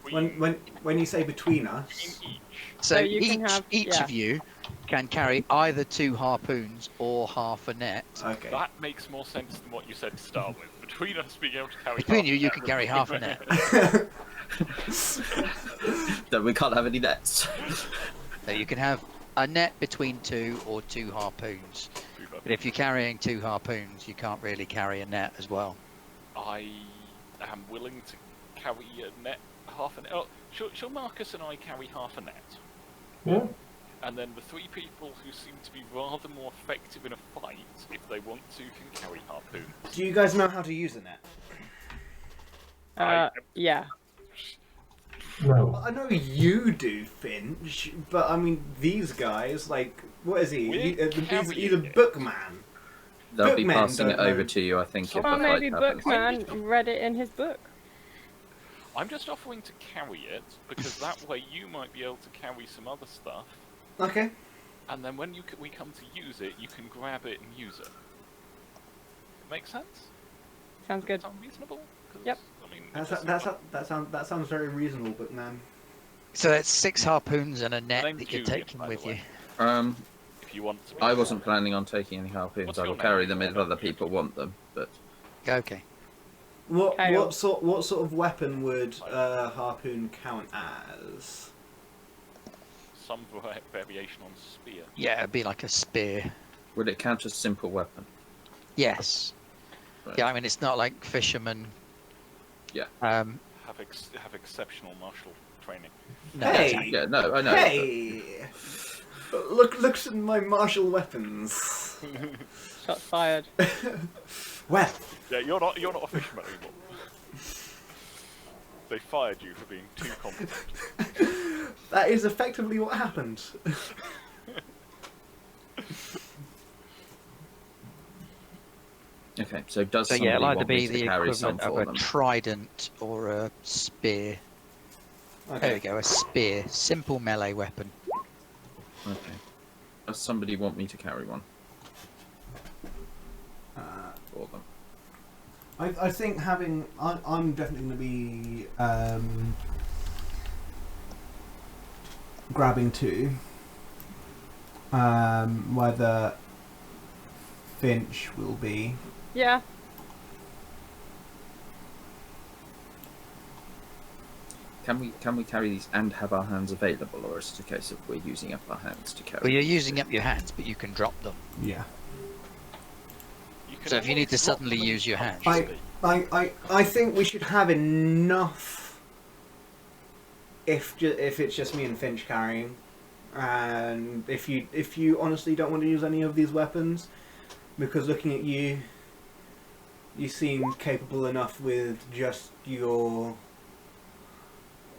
between When you say between us, each. So you can have- each yeah. of you can carry either 2 harpoons or half a net. okay. That makes more sense than what you said to start with. Between us being able to carry. Between half you, a you net can would carry be- half a net. Then we can't have any nets. So you can have a net between 2 or 2 harpoons. But if you're carrying 2 harpoons, you can't really carry a net as well. I am willing to carry a net, half a net. Oh, shall Marcus and I carry half a net? Yeah. And then the 3 people who seem to be rather more effective in a fight, if they want to, can carry harpoons. Do you guys know how to use a net? Yeah. No. I know you do, Finch, but I mean these guys. Like, what is he? We're He's a carrying it. bookman. They'll be Bookmen passing it don't know. over to you, I think, if Or the maybe fight happens. Bookman read it in his book. I'm just offering to carry it, because that way you might be able to carry some other stuff, Okay. and then when we come to use it, you can grab it and use it. Make sense? Sounds good. Sound reasonable? 'Cause, Yep. I mean, That sounds very reasonable, bookman. So that's 6 harpoons and a net name's that you're Julian, taking by the with you. way. If you want to. Be I wasn't planning on taking any harpoons. What's I your will name? carry them if other people want them. But Okay. Kale. What sort of weapon would harpoon count as? Some variation on spear. Yeah, it'd be like a spear. would it count as simple weapon? Yes. Right. Yeah, I mean, it's not like fishermen. Yeah. Have exceptional martial training. No, Hey! Yeah, no, I know. Hey! Look at my martial weapons. Shots fired. Well, Yeah, you're not a fisherman anymore. They fired you for being too competent. that is effectively what happened. Okay, so does So somebody yeah, it'll either want me be to the carry some equivalent of for a them? trident or a spear. There we go, a spear. Simple melee weapon. Okay. Does somebody want me to carry one Uh, for them? I think I'm definitely going to be grabbing 2. Whether Finch will be. Yeah. Can we carry these and have our hands available, or is it a case of we're using up our hands to carry? Well, you're these? using up your hands, but you can drop them. Yeah. You can So if you need to always drop suddenly them and use your punch hands. them. I think we should have enough. If it's just me and Finch carrying, and if you honestly don't want to use any of these weapons, because looking at you, you seem capable enough with just your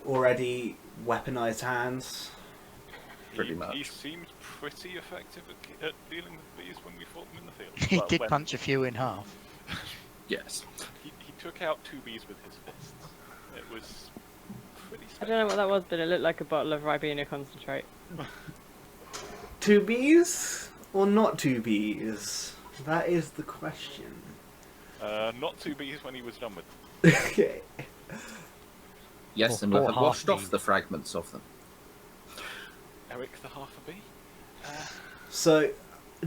already weaponized hands. Pretty He much. seemed pretty effective at dealing with bees when we fought them in the field. He Well, did when punch a few in half. Yes. He took out 2 bees with his fists. It was pretty I don't know what that was, but it looked like a bottle of Ribena concentrate. 2 bees or not 2 bees? That is the question. Not 2 bees when he was done with them. Okay. Yes, Or and we'll four have washed half off bees. the fragments of them. Eric the half a bee? So,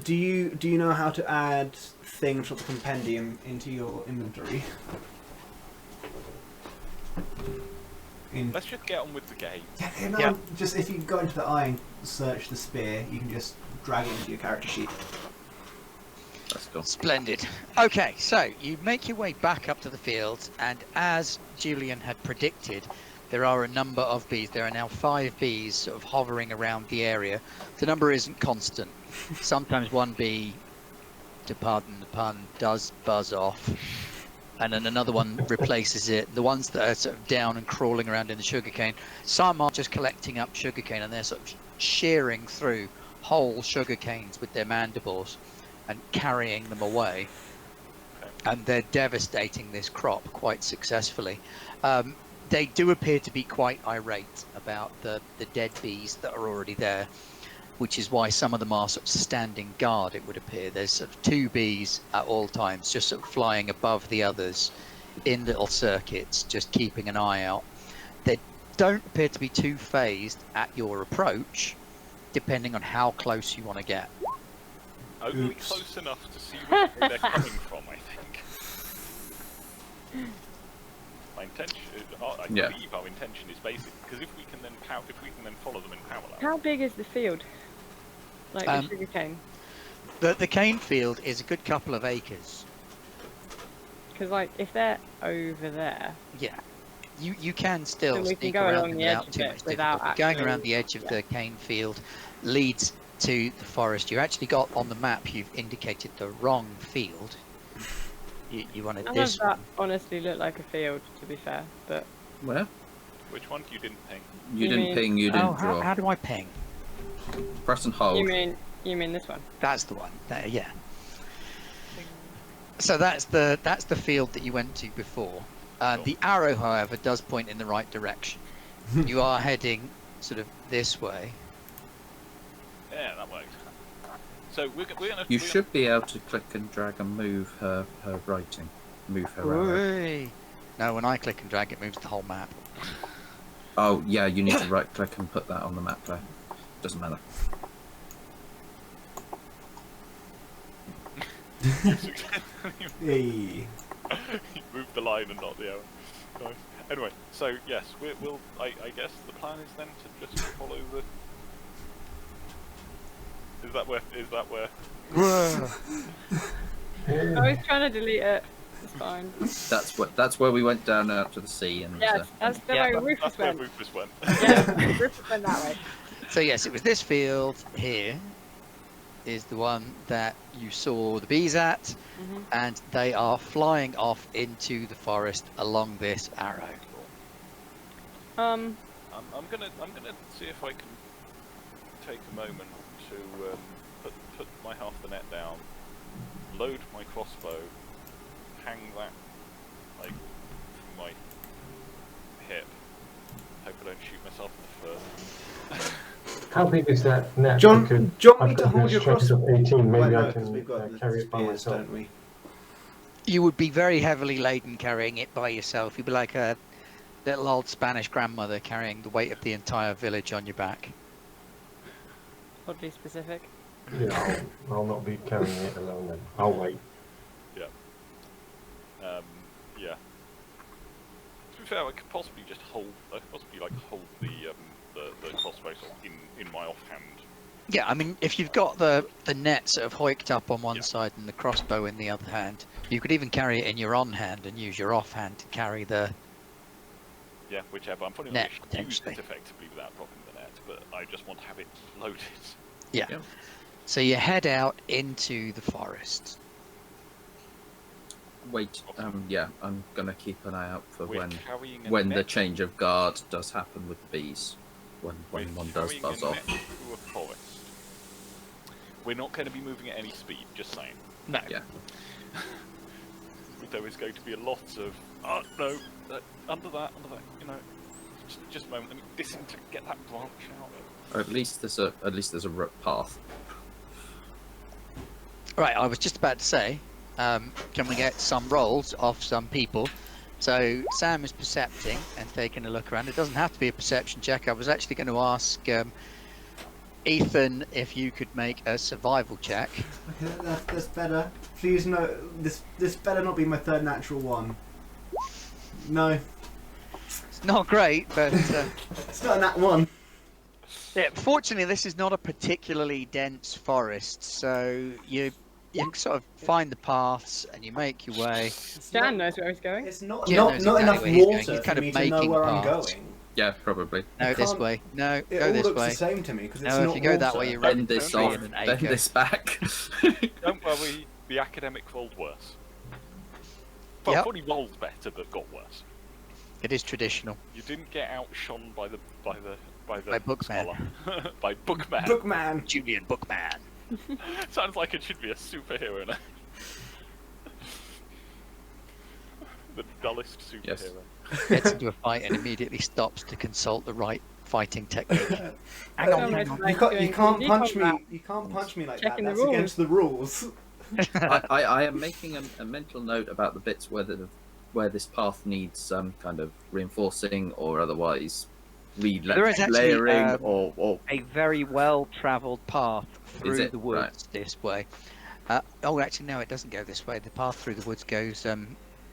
do you know how to add things from the compendium into your inventory? Let's just get on with the game. Yeah, no, Yeah. just if you go into the eye and search the spear, you can just drag it into your character sheet. Let's go. Splendid. Okay, so you make your way back up to the field, and as Julian had predicted, there are a number of bees. There are now 5 bees sort of hovering around the area. The number isn't constant. Sometimes one bee, to pardon the pun, does buzz off, and then another one replaces it. The ones that are sort of down and crawling around in the sugarcane, some are just collecting up sugarcane, and they're sort of shearing through whole sugar canes with their mandibles and carrying them away, and they're devastating this crop quite successfully. They do appear to be quite irate about the dead bees that are already there, which is why some of them are sort of standing guard, it would appear. There's sort of 2 bees at all times, just sort of flying above the others in little circuits, just keeping an eye out. They don't appear to be too phased at your approach, depending on how close you want to get. Only Oops. close enough to see where they're coming from, I think. My intention, I believe our intention is basic, because if we can then follow them in parallel. How big is the field? Like the sugarcane? The cane field is a good couple of acres. Because like if they're over there, Yeah, you can still then we can sneak go around along them the edge without of too it much without difficulty. Going actually- around the edge of the cane field leads to the forest. You actually got on the map, you've indicated the wrong field. You wanted none this of that one. honestly looked like a field, to be fair. But Where? Which one you didn't think? You You didn't mean- ping, you Oh, didn't draw. how do I ping? Press and hold. you mean this one? That's the one. There, yeah. So that's the field that you went to before. Sure. The arrow, however, does point in the right direction. You are heading sort of this way. Yeah, that works. So we're gonna. You should be able to click and drag and move her writing. Move her arrow. Hooray. No, when I click and drag, it moves the whole map. Oh, yeah, you need to right click and put that on the map there. Doesn't matter. Hey. You moved the line and not the arrow. Nice. Anyway, so yes, we'll. I guess the plan is then to just follow the. Is that where? I was trying to delete it. It's fine. That's where we went down out to the sea and. Yeah, that's the Yeah, way That's Rufus where went. Rufus went. Yeah, Rufus went that way. So yes, it was this field here is the one that you saw the bees at, Mhm. and they are flying off into the forest along this arrow. Um, I'm gonna see if I can take a moment to put my half the net down, load my crossbow, hang that like from my hip. Hope I don't shoot myself in the foot. How big is that net? John, Because do you want me I've to got hold the your strength of crossbow? 18. Maybe Well, no, I 'cause can we've got the carry it by spears, myself. don't we? You would be very heavily laden carrying it by yourself. You'd be like a little old Spanish grandmother carrying the weight of the entire village on your back. oddly specific. Yeah, I'll not be carrying it alone then. I'll wait. Yeah. To be fair, I could possibly just hold. I could possibly hold the crossbow sort of in my offhand. Yeah, I mean, if you've got the net sort of hoiked up on one Yeah. side and the crossbow in the other hand, you could even carry it in your on hand and use your off hand to carry the. Yeah, whichever. I'm probably Net, not going to use potentially. it effectively without dropping the net, but I just want to have it loaded. Yeah. Yeah. So you head out into the forest. Wait, yeah, I'm gonna keep an eye out for We're carrying a when the net. change of guard does happen with the bees. When We're one does carrying buzz a off. net through a forest. We're not going to be moving at any speed. Just saying. No. Yeah. There is going to be a lot of no, under that, you know. Just a moment. Let me get that branch out. Or at least there's a path. Right, I was just about to say, can we get some rolls off some people? So Sam is percepting and taking a look around. It doesn't have to be a perception check. I was actually going to ask Ethan if you could make a survival check. Okay, that's better. Please no, this better not be my third natural one. No. It's not great, but It's not in that one. yeah, fortunately, this is not a particularly dense forest, so you sort of find the paths and you make your way. Jan knows where he's going. It's not Jan not, knows not exactly enough where he's going. water He's for kind of me to know making where I'm paths. going. Yeah, probably. No, this can't- way. No, It go all this looks way. the same to me because it's No, not if you go that water. way, you're Bend this Only off, in an bend acre. this back. Don't worry, the academic rolled worse. Well, Yep. probably rolled better, but got worse. It is traditional. You didn't get outshone by the By Bookman. scholar. By Bookman. Bookman. Julian Bookman. Sounds like it should be a superhero name. The dullest superhero. Yes. Gets into a fight and immediately stops to consult the right fighting technique. Hang on, hang on. You can't punch me. Combat. You can't punch me like Checking that. the That's against the rules. I am making a mental note about the bits where this path needs some kind of reinforcing or otherwise There is actually, layering or A very well-travelled path through it? the woods this way. Oh, actually, no, it doesn't go this way. The path through the woods goes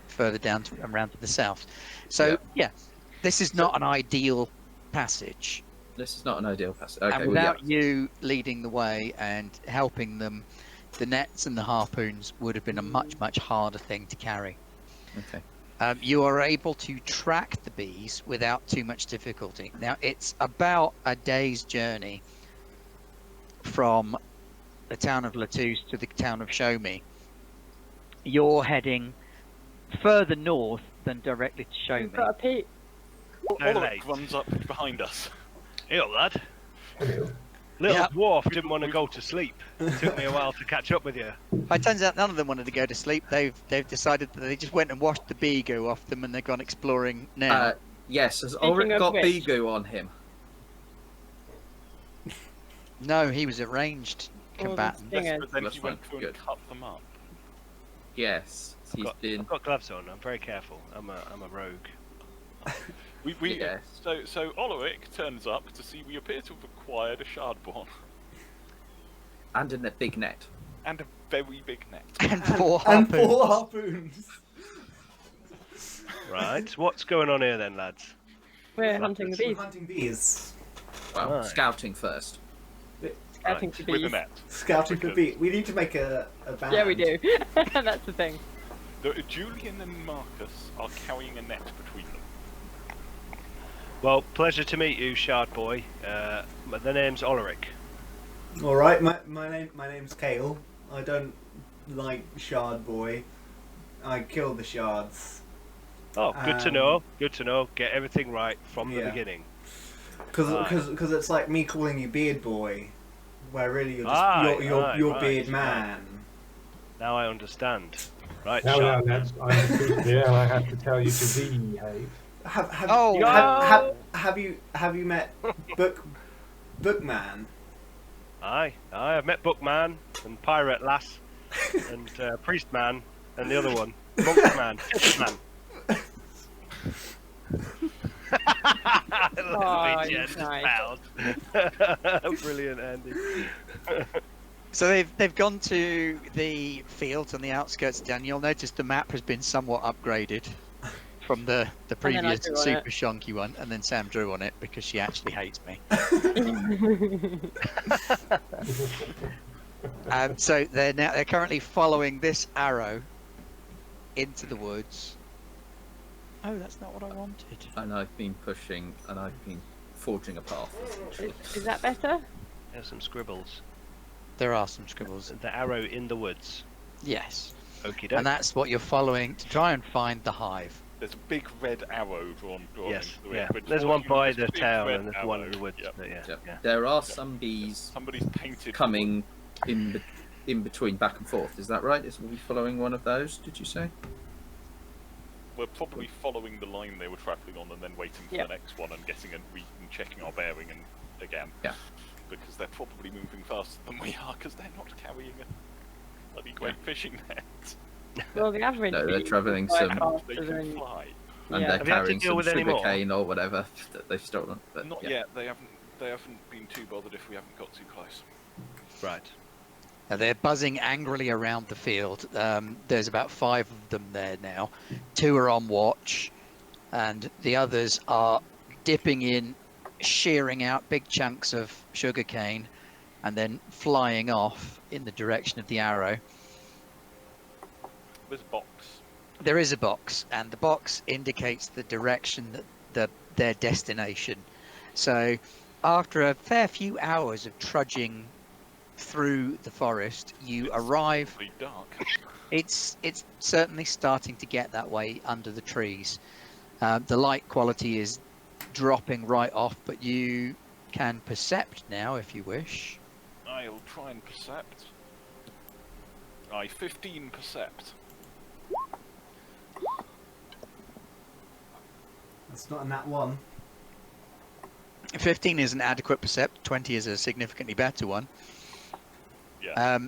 further down around to the south. So, yeah, this is not an ideal passage. this is not an ideal passage. Okay, And well, yeah. without you leading the way and helping them, the nets and the harpoons would have been a much, much harder thing to carry. Okay. You are able to track the bees without too much difficulty. Now, it's about a day's journey from the town of Latouche to the town of Show Me. You're heading further north than directly to Show We've Me. got a peep. No Oliver late. runs up behind us. Here, lad. Hello. Little Yep. dwarf didn't want to go to sleep. It took me a while to catch up with you. It turns out none of them wanted to go to sleep. They've decided that they just went and washed the bee goo off them, and they've gone exploring now. Yes, has Speaking Ulrich of got which- bee goo on him? No, he was a ranged All the combatant. stingers. But then That's he went fine, through good. and cut them up. Yes, he's been. I've got gloves on. I'm very careful. I'm a rogue. We Yes. so Ulrich turns up to see we appear to have acquired a shardborn And in a big net. and a very big net. And four And harpoons. 4 harpoons. Right. What's going on here then, lads? We're hunting the We're bees. hunting bees. Well, Right. scouting first. Scouting for With a bees. net. Scouting for Because bees. We need to make a band. Yeah, we do. That's the thing. Julian and Marcus are carrying a net between them. Well, pleasure to meet you, Shard Boy. The name's Ulrich. All right, my name's Kale. I don't like Shard Boy. I kill the shards. Oh, good to Um, know. Good to know. Get everything right from the Yeah. beginning. Because it's like me calling you Beard Boy, where really you're just Aye, you're right, Beard right. Man. Now I understand. Right, Now, Shard. lads, I'm here and I have to tell you to behave. Have you met Bookman? Aye, I've met Bookman and Pirate Lass and Priest Man and the other one, Monk Man, Fifth Man. Oh, Lovely, Jen, nice. pal. Brilliant, Andy. So they've gone to the fields on the outskirts of town. You'll notice the map has been somewhat upgraded from the then I previous drew on super shonky one, and then Sam drew on it because she actually hates me. So they're currently following this arrow into the woods. Oh, that's not what I wanted. And I've been pushing and I've been forging a path. essentially. Is that better? There's some scribbles. There are some scribbles. The arrow in the woods. Yes, Okie doke. and that's what you're following to try and find the hive. There's a big red arrow drawn Yes, into it. yeah. But There's for one you, by there's a the big town red and there's one in arrow. the woods. Yep. But yeah, Yep. yeah. There are some bees Somebody's painted coming in between back and forth. Is that right? Is we following one of those? Did you say? We're probably following the line they were travelling on and then waiting for Yep. the next one and getting and checking our bearing and again. Yeah. Because they're probably moving faster than we are because they're not carrying a bloody great fishing net. Well, the average. No, they're bee travelling is quite some- faster They can than- fly. And Yeah. they're Have you had to carrying deal some with any sugar more? cane or whatever that they've stolen. But Not yeah. yet. They haven't been too bothered if we haven't got too close. Right. Now, they're buzzing angrily around the field. There's about 5 of them there now. 2 are on watch. and the others are dipping in, shearing out big chunks of sugarcane, and then flying off in the direction of the arrow. There's a box. There is a box, and the box indicates the direction that their destination. So, after a fair few hours of trudging through the forest, you arrive. Pretty dark. It's certainly starting to get that way under the trees. The light quality is dropping right off, but you can percept now if you wish. I'll try and percept. 15 percept. That's not a nat 1. 15 is an adequate percept. 20 is a significantly better one. Yeah.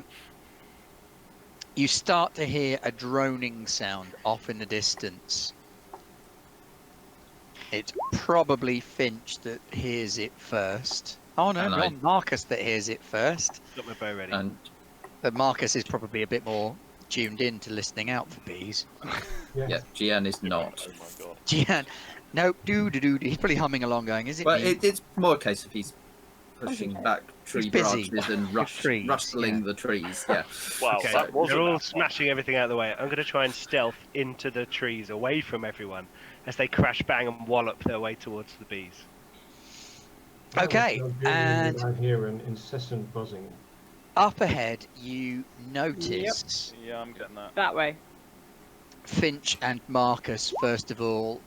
You start to hear a droning sound off in the distance. It's probably Finch that hears it first. Oh no, not Marcus that hears it first. Got my bow ready. And But Marcus is probably a bit more tuned in to listening out for bees. yeah, Gian is not. Oh my god. Gian, no, he's probably humming along going, is it Well, me? it's more a case of he's pushing back tree busy. branches and Trees, rustling yeah. the trees. Yeah. Wow, Okay, that was they're all smashing everything out of the way. I'm going to try and stealth into the trees, away from everyone, as they crash, bang, and wallop their way towards the bees. Okay, and I hear an incessant buzzing. up ahead you notice Yeah, I'm getting that. That way. Finch and Marcus, first of all.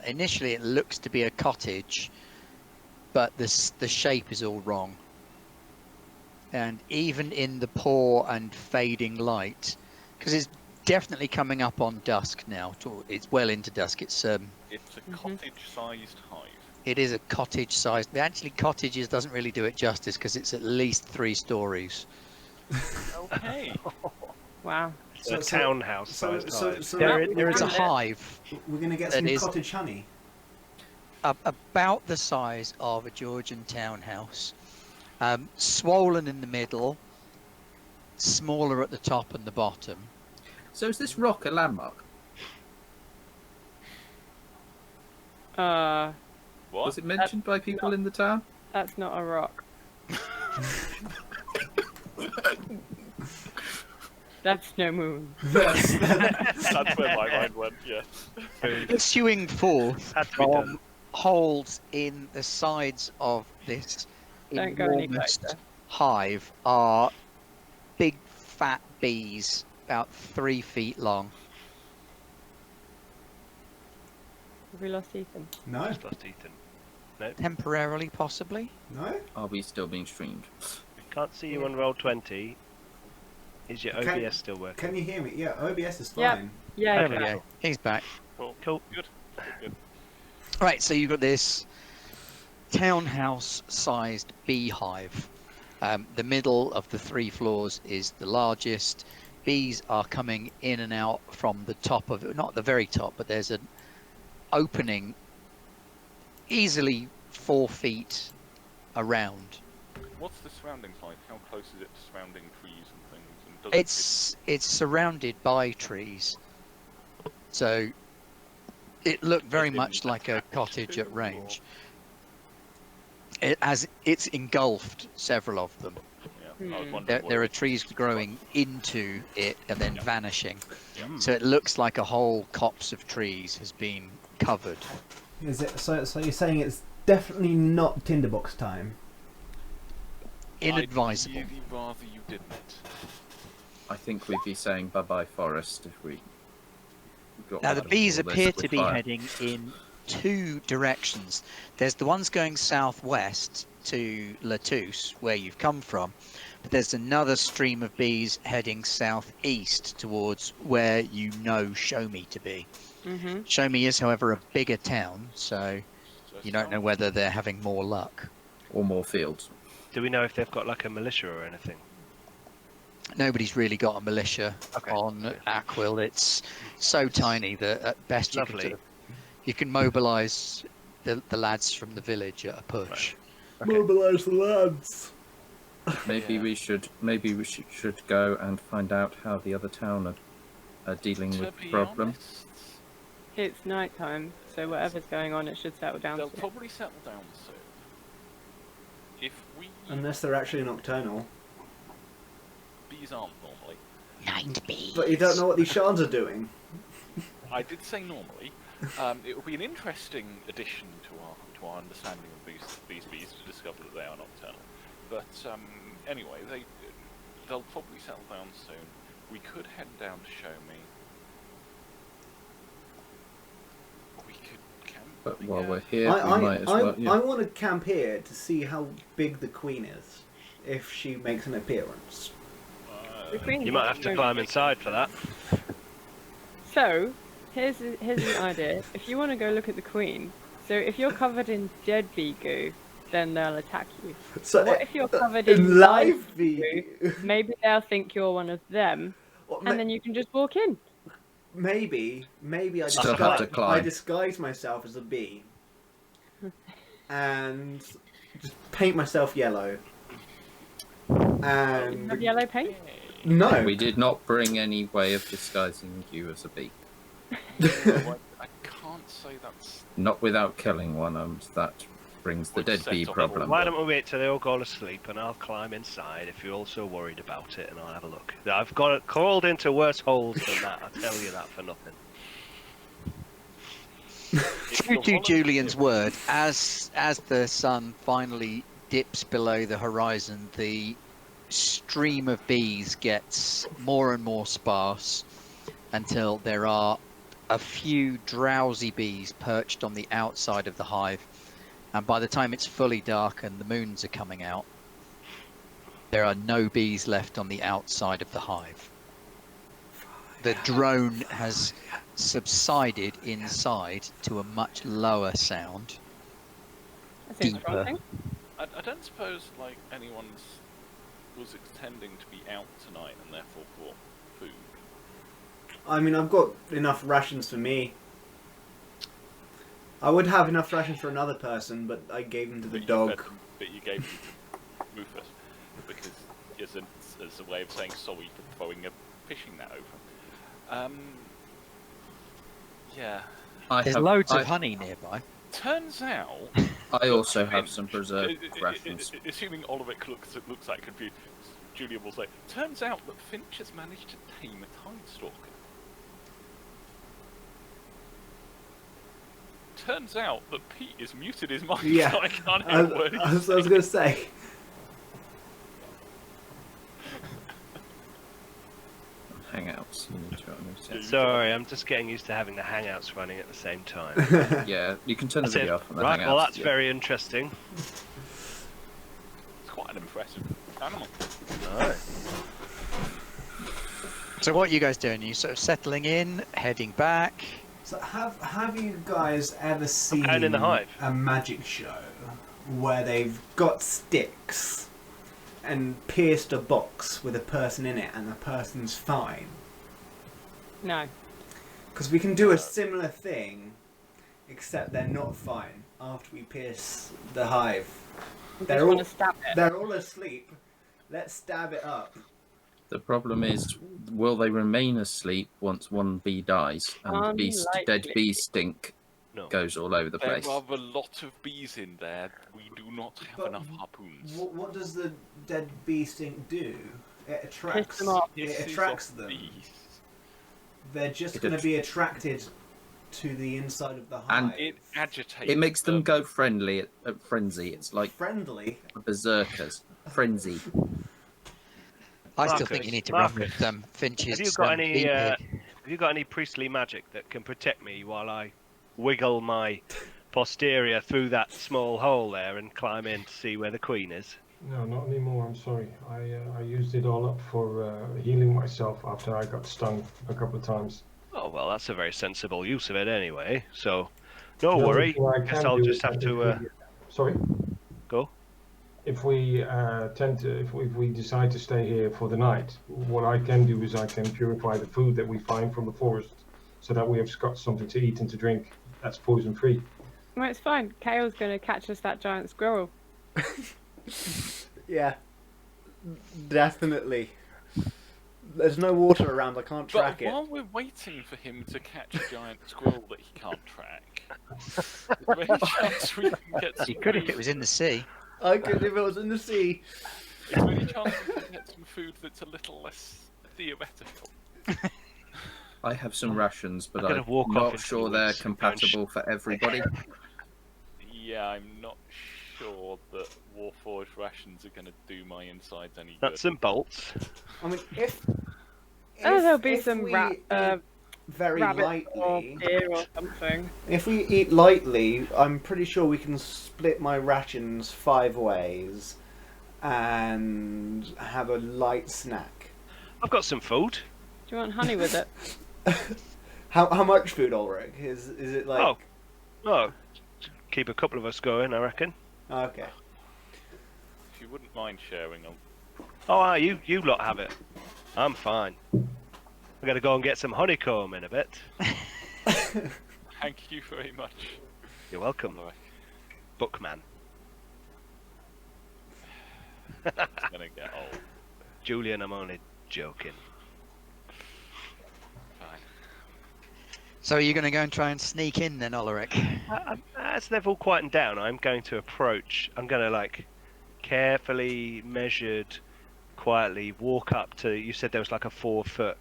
Initially it looks to be a cottage, but the shape is all wrong. And even in the poor and fading light, because it's definitely coming up on dusk now. It's well into dusk. It's It's a cottage-sized hive. it is a cottage-sized. Actually, cottages doesn't really do it justice because it's at least 3 stories. Okay. Wow. It's a townhouse sized hive. There is a hive We're going to get That some is- cottage honey. about the size of a Georgian townhouse, swollen in the middle, smaller at the top and the bottom. So is this rock a landmark? What? Was it mentioned by people in the town? That's not a rock. That's no moon. That's, That's where my mind went, yes. Issuing forth Had to be from done. holes in the sides of this Don't go any enormous closer. hive are big fat bees about 3 feet long. Have we lost Ethan? no, Just lost Ethan. Temporarily, possibly. no. Are we still being streamed? Can't see you on roll 20. Is your Okay. OBS still working? Can you hear me? Yeah, OBS is Yeah. fine. Yeah. There okay. we go. He's back. Cool. Good. Good. Right, so you've got this townhouse-sized beehive. The middle of the 3 floors is the largest. Bees are coming in and out from the top of it, not the very top, but there's an opening easily 4 feet around. What's the surroundings like? How close is it to surrounding trees and things? And does It's surrounded by trees, so it looked very Is it much like a attached cottage to, at range. It's engulfed several of them. Yeah, I was Hmm. wondering There what are it trees growing into it and then Yeah. vanishing. Hmm. So it looks like a whole copse of trees has been covered. Is it so? So you're saying it's definitely not Tinderbox time? Inadvisable. I'd really rather you didn't. I think we'd be saying bye-bye forest if we got Now the out of bees all this appear with to be fire. heading in 2 directions. There's the ones going southwest to Latouche, where you've come from, but there's another stream of bees heading southeast towards where you know Show Me to be. Mm-hmm. Show Me is, however, a bigger town, so So you don't know whether they're having more luck. Or more fields. Do we know if they've got like a militia or anything? Nobody's really got a militia Okay. on Aquil. It's so tiny that at best you can, Lovely. you can mobilise the lads from the village at a push. Okay. Mobilise the lads. Maybe Yeah. we should go and find out how the other town are dealing To with the be problem. honest, It's night time. So whatever's going on, it should settle down They'll soon. probably settle down soon. If we... Unless they're actually nocturnal. Bees aren't normally. 9 bees. But you don't know what these shards are doing. I did say normally. It will be an interesting addition to our understanding of these bees to discover that they are nocturnal. But anyway, they'll probably settle down soon. We could head down to show me. We could camp. But while yeah. we're here, we might as well. Yeah. I want to camp here to see how big the queen is, if she makes an appearance. The queen's You might not have to very climb big. inside for that. So, here's an idea. If you want to go look at the queen, so if you're covered in dead bee goo, then they'll attack you. So What if you're covered in live bee goo? Maybe they'll think you're one of them, and then you can just walk in. Maybe I Still have to climb. disguise myself as a bee and just paint myself yellow. And Have yellow paint? no, We did not bring any way of disguising you as a bee. Well, I can't say that's... Not without killing one. That brings the Which dead sets bee off problem. Why don't we wait till they all go to sleep and I'll climb inside if you're all so worried about it and I'll have a look. I've got crawled into worse holes than that, I tell you that for nothing. True to Julian's word, as the sun finally dips below the horizon, the stream of bees gets more and more sparse until there are a few drowsy bees perched on the outside of the hive. And by the time it's fully dark and the moons are coming out, there are no bees left on the outside of the hive. The drone has subsided inside to a much lower sound. That's Deeper. interesting. I don't suppose like anyone was intending to be out tonight and therefore brought food. I mean I've got enough rations for me. I would have enough rations for another person, but I gave them to the dog. But you gave them to Rufus because as a way of saying sorry for throwing a fishing net over. Yeah. There's loads of honey nearby. Turns out. I also have Finch, some preserved rations. Assuming all of it looks like confused, Julian will say, turns out that Finch has managed to tame a tide stalker. Turns out that Pete is muted his mic, Yeah, so I can't hear what I he's was going to say. Hangouts. You need to understand. Sorry, I'm just getting used to having the hangouts running at the same time. Yeah, you can turn the That's it. video off. And the Right, Hangouts, well that's yeah. very interesting. It's quite an impressive animal. Alright. So what are you guys doing? Are you sort of settling in, heading back? So have you guys ever seen down in the hive. a magic show where they've got sticks and pierced a box with a person in it and the person's fine? No. Because we can do a similar thing, except they're not fine after we pierce the hive. You They're just all- want to stab it. They're all asleep. Let's stab it up. The problem is, will they remain asleep once one bee dies and the dead Unlikely. bee stink No. goes all over the There place? are a lot of bees in there. We do not have But enough harpoons. What does the dead bee stink do? It attracts. them off. It Hisses attracts off them. bees. They're just It going to att- be attracted to the inside of the hive. And It agitates. It makes them go frenzy. It's like friendly. berserkers. Frenzy. I still Marcus, think you need to Marcus, run with Finch's Have you got any? bee Have pig. you got any priestly magic that can protect me while I wiggle my posterior through that small hole there and climb in to see where the queen is? No, not anymore. I'm sorry. I used it all up for healing myself after I got stung a couple of times. Oh well, that's a very sensible use of it anyway. So, no The other worry. thing I Guess can I'll do just is have that to. if we- Sorry. Go. If we if we decide to stay here for the night, what I can do is I can purify the food that we find from the forest, so that we have got something to eat and to drink that's poison free. Well, it's fine. Kale's going to catch us that giant squirrel. Yeah. Definitely. There's no water around. I can't track But it. while we're waiting for him to catch a giant squirrel that he can't track, Is there any chance we can get some You could if food? it was in the sea. I could if it was in the sea. Is there any chance we can get some food that's a little less theoretical? I have some rations, but I'm gonna I'm walk off not into sure the they're woods and go and compatible for everybody. Yeah, I'm not sure that Warforged rations are going to do my insides any good. Nuts and bolts. I mean, if There'll be if some we eat very rabbit or lightly, deer or something. if we eat lightly, I'm pretty sure we can split my rations 5 ways and have a light snack. I've got some food. Do you want honey with it? How much food, Ulrich? Is it like? Oh, keep a couple of us going, I reckon. Okay. If you wouldn't mind sharing them. Oh, you lot have it. I'm fine. I'm gonna go and get some honeycomb in a bit. Thank you very much. You're welcome, Bookman. It's going to get old. Julian, I'm only joking. Fine. So are you going to go and try and sneak in then, Ulrich? As they've all quietened down, I'm going to like carefully, measured, quietly walk up to. You said there was like a 4 foot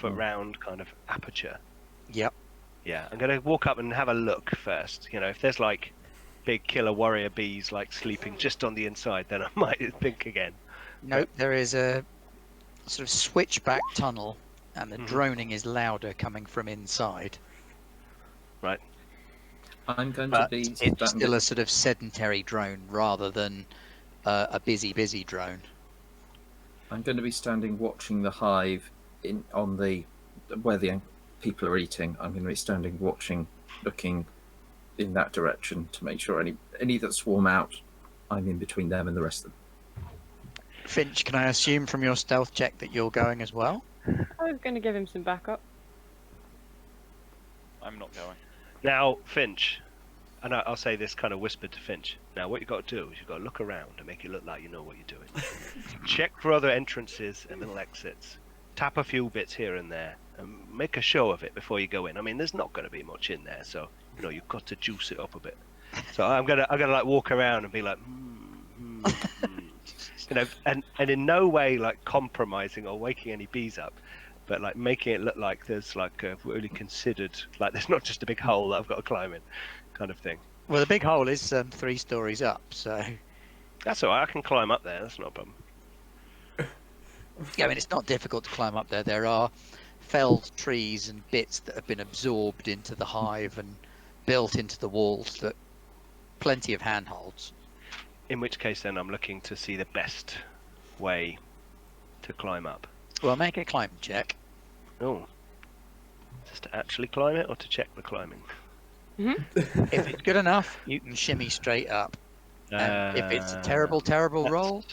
round kind of aperture. Yep. Yeah, I'm going to walk up and have a look first. You know, if there's like big killer warrior bees like sleeping just on the inside, then I might think again. Nope, there is a sort of switchback tunnel, and the Mhm. droning is louder coming from inside. Right. I'm going to But be it's standing. still a sort of sedentary drone rather than a busy drone. I'm going to be standing watching the hive where the people are eating. I'm going to be standing watching, looking in that direction to make sure any that swarm out, I'm in between them and the rest of them. Finch, can I assume from your stealth check that you're going as well? I was going to give him some backup. I'm not going. Now, Finch, and I'll say this kind of whispered to Finch. Now, what you've got to do is you've got to look around and make it look like you know what you're doing. Check for other entrances and little exits. Tap a few bits here and there, and make a show of it before you go in. I mean, there's not going to be much in there, so you've got to juice it up a bit. So I'm gonna like walk around and be like, and in no way like compromising or waking any bees up, but like making it look like there's like a really considered, like there's not just a big hole that I've got to climb in, kind of thing. Well, the big hole is 3 stories up, so That's all right. I can climb up there. That's not a problem. yeah, I mean it's not difficult to climb up there. There are felled trees and bits that have been absorbed into the hive and built into the walls. That plenty of handholds. In which case, then I'm looking to see the best way to climb up. Well, make a climbing check. Oh, just to actually climb it or to check the climbing? If it's good enough, you can shimmy straight up. And if it's a terrible roll,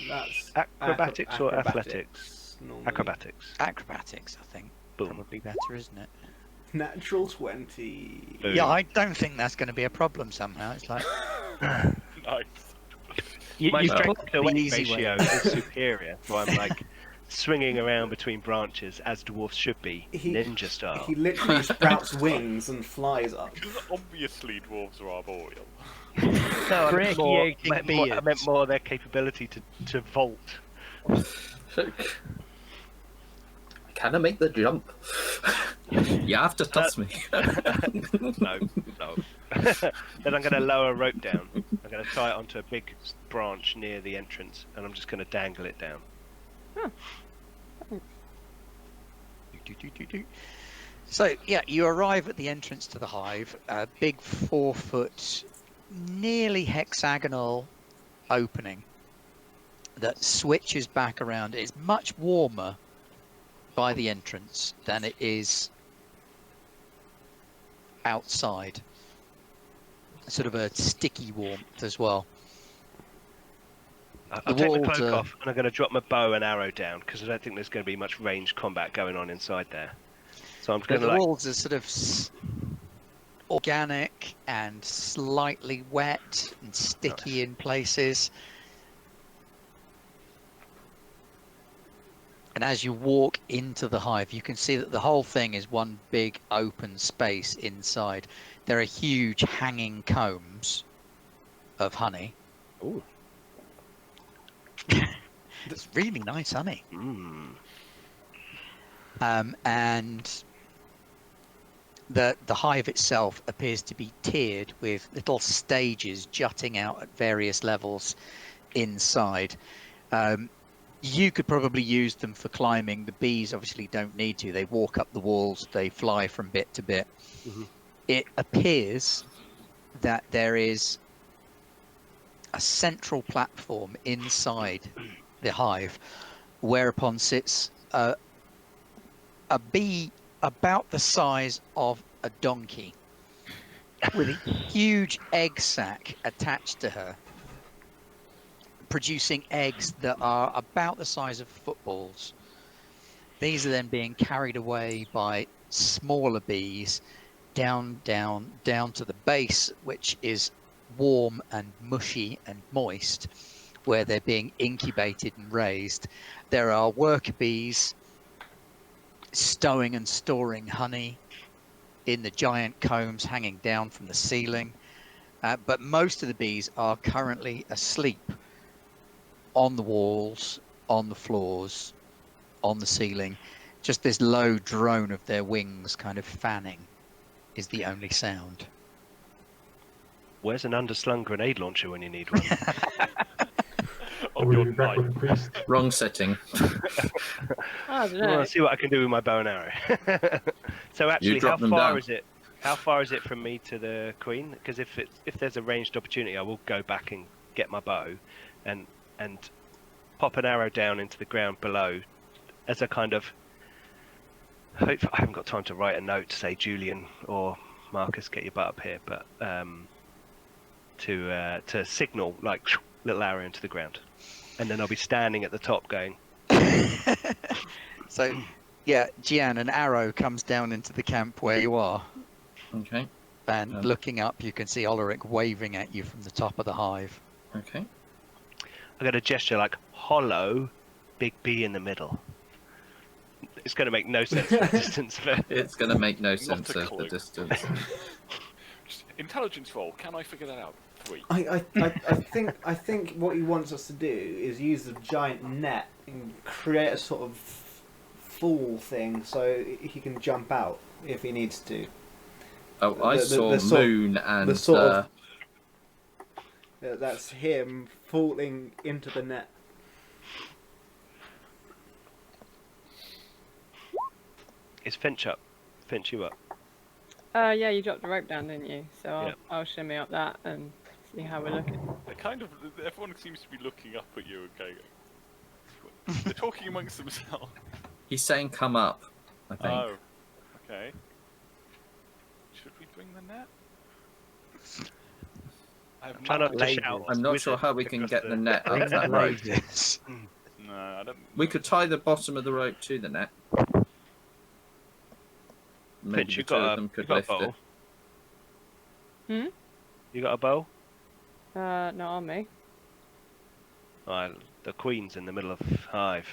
That's acrobatics or athletics? normally. Acrobatics. acrobatics, I think, Boom. probably better, isn't it? Natural 20. Boom. Yeah, I don't think that's going to be a problem somehow. It's like Nice. My you've strength took to the weight easy ratio way. is superior, so I'm like swinging around between branches as dwarfs should be, ninja style. He literally sprouts wings and flies up. Because obviously dwarves are arboreal. No, Brachiating I meant more their capability to vault. Can I make the jump? You have to touch me. No. Then I'm going to lower a rope down. I'm going to tie it onto a big branch near the entrance, and I'm just going to dangle it down. So yeah, you arrive at the entrance to the hive. A big 4 foot, nearly hexagonal opening that switches back around. It's much warmer by the entrance than it is outside. Sort of a sticky warmth as well. I'll The take the walls cloak are- off, and I'm going to drop my bow and arrow down because I don't think there's going to be much ranged combat going on inside there. So I'm But going to the like. walls are sort of organic and slightly wet and sticky in places. And as you walk into the hive, you can see that the whole thing is one big open space inside. There are huge hanging combs of honey. Ooh. It's really nice honey. Mm. And the hive itself appears to be tiered with little stages jutting out at various levels inside. You could probably use them for climbing. The bees obviously don't need to. They walk up the walls, they fly from bit to bit. Mhm. It appears that there is a central platform inside the hive, whereupon sits a bee about the size of a donkey with a huge egg sac attached to her, producing eggs that are about the size of footballs. These are then being carried away by smaller bees down to the base, which is warm and mushy and moist, where they're being incubated and raised. There are worker bees stowing and storing honey in the giant combs hanging down from the ceiling, but most of the bees are currently asleep on the walls, on the floors, on the ceiling. Just this low drone of their wings kind of fanning is the only sound. Where's an underslung grenade launcher when you need one? Or will you be back with the priest? Wrong setting. I don't Well, know. I'll see what I can do with my bow and arrow. So actually, how drop them far down. is it? How far is it from me to the queen? Because if there's a ranged opportunity, I will go back and get my bow, and pop an arrow down into the ground below, as a kind of. I haven't got time to write a note to say Julian or Marcus, get your butt up here, but to signal like little arrow into the ground, and then I'll be standing at the top going. So, yeah, Gian, an arrow comes down into the camp where you are, Okay. and looking up, you can see Ulrich waving at you from the top of the hive. Okay. I got a gesture like hollow, big B in the middle. It's going to make no sense from a distance, but It's going to make no Not sense a of the clue. distance. Just intelligence roll. Can I figure that out? 3. I think what he wants us to do is use the giant net and create a sort of fall thing so he can jump out if he needs to. Oh, I The- saw the sort- Moon and the sort of- That's him falling into the net. is Finch up? Finch, you up? Yeah, you dropped the rope down, didn't you? So Yeah. I'll shimmy up that and see how we're looking. They're kind of. Everyone seems to be looking up at you and going. They're talking amongst themselves. He's saying come up, I think. Oh, okay. Should we bring the net? I have Try no not to idea. shout. I'm not with sure it how we can across get the net up that rope. No, I don't. We could tie the bottom of the rope to the net. Maybe Finch, the you two of got them a could bow? lift it. You got a bow? Not on me. Right, the queen's in the middle of Hive,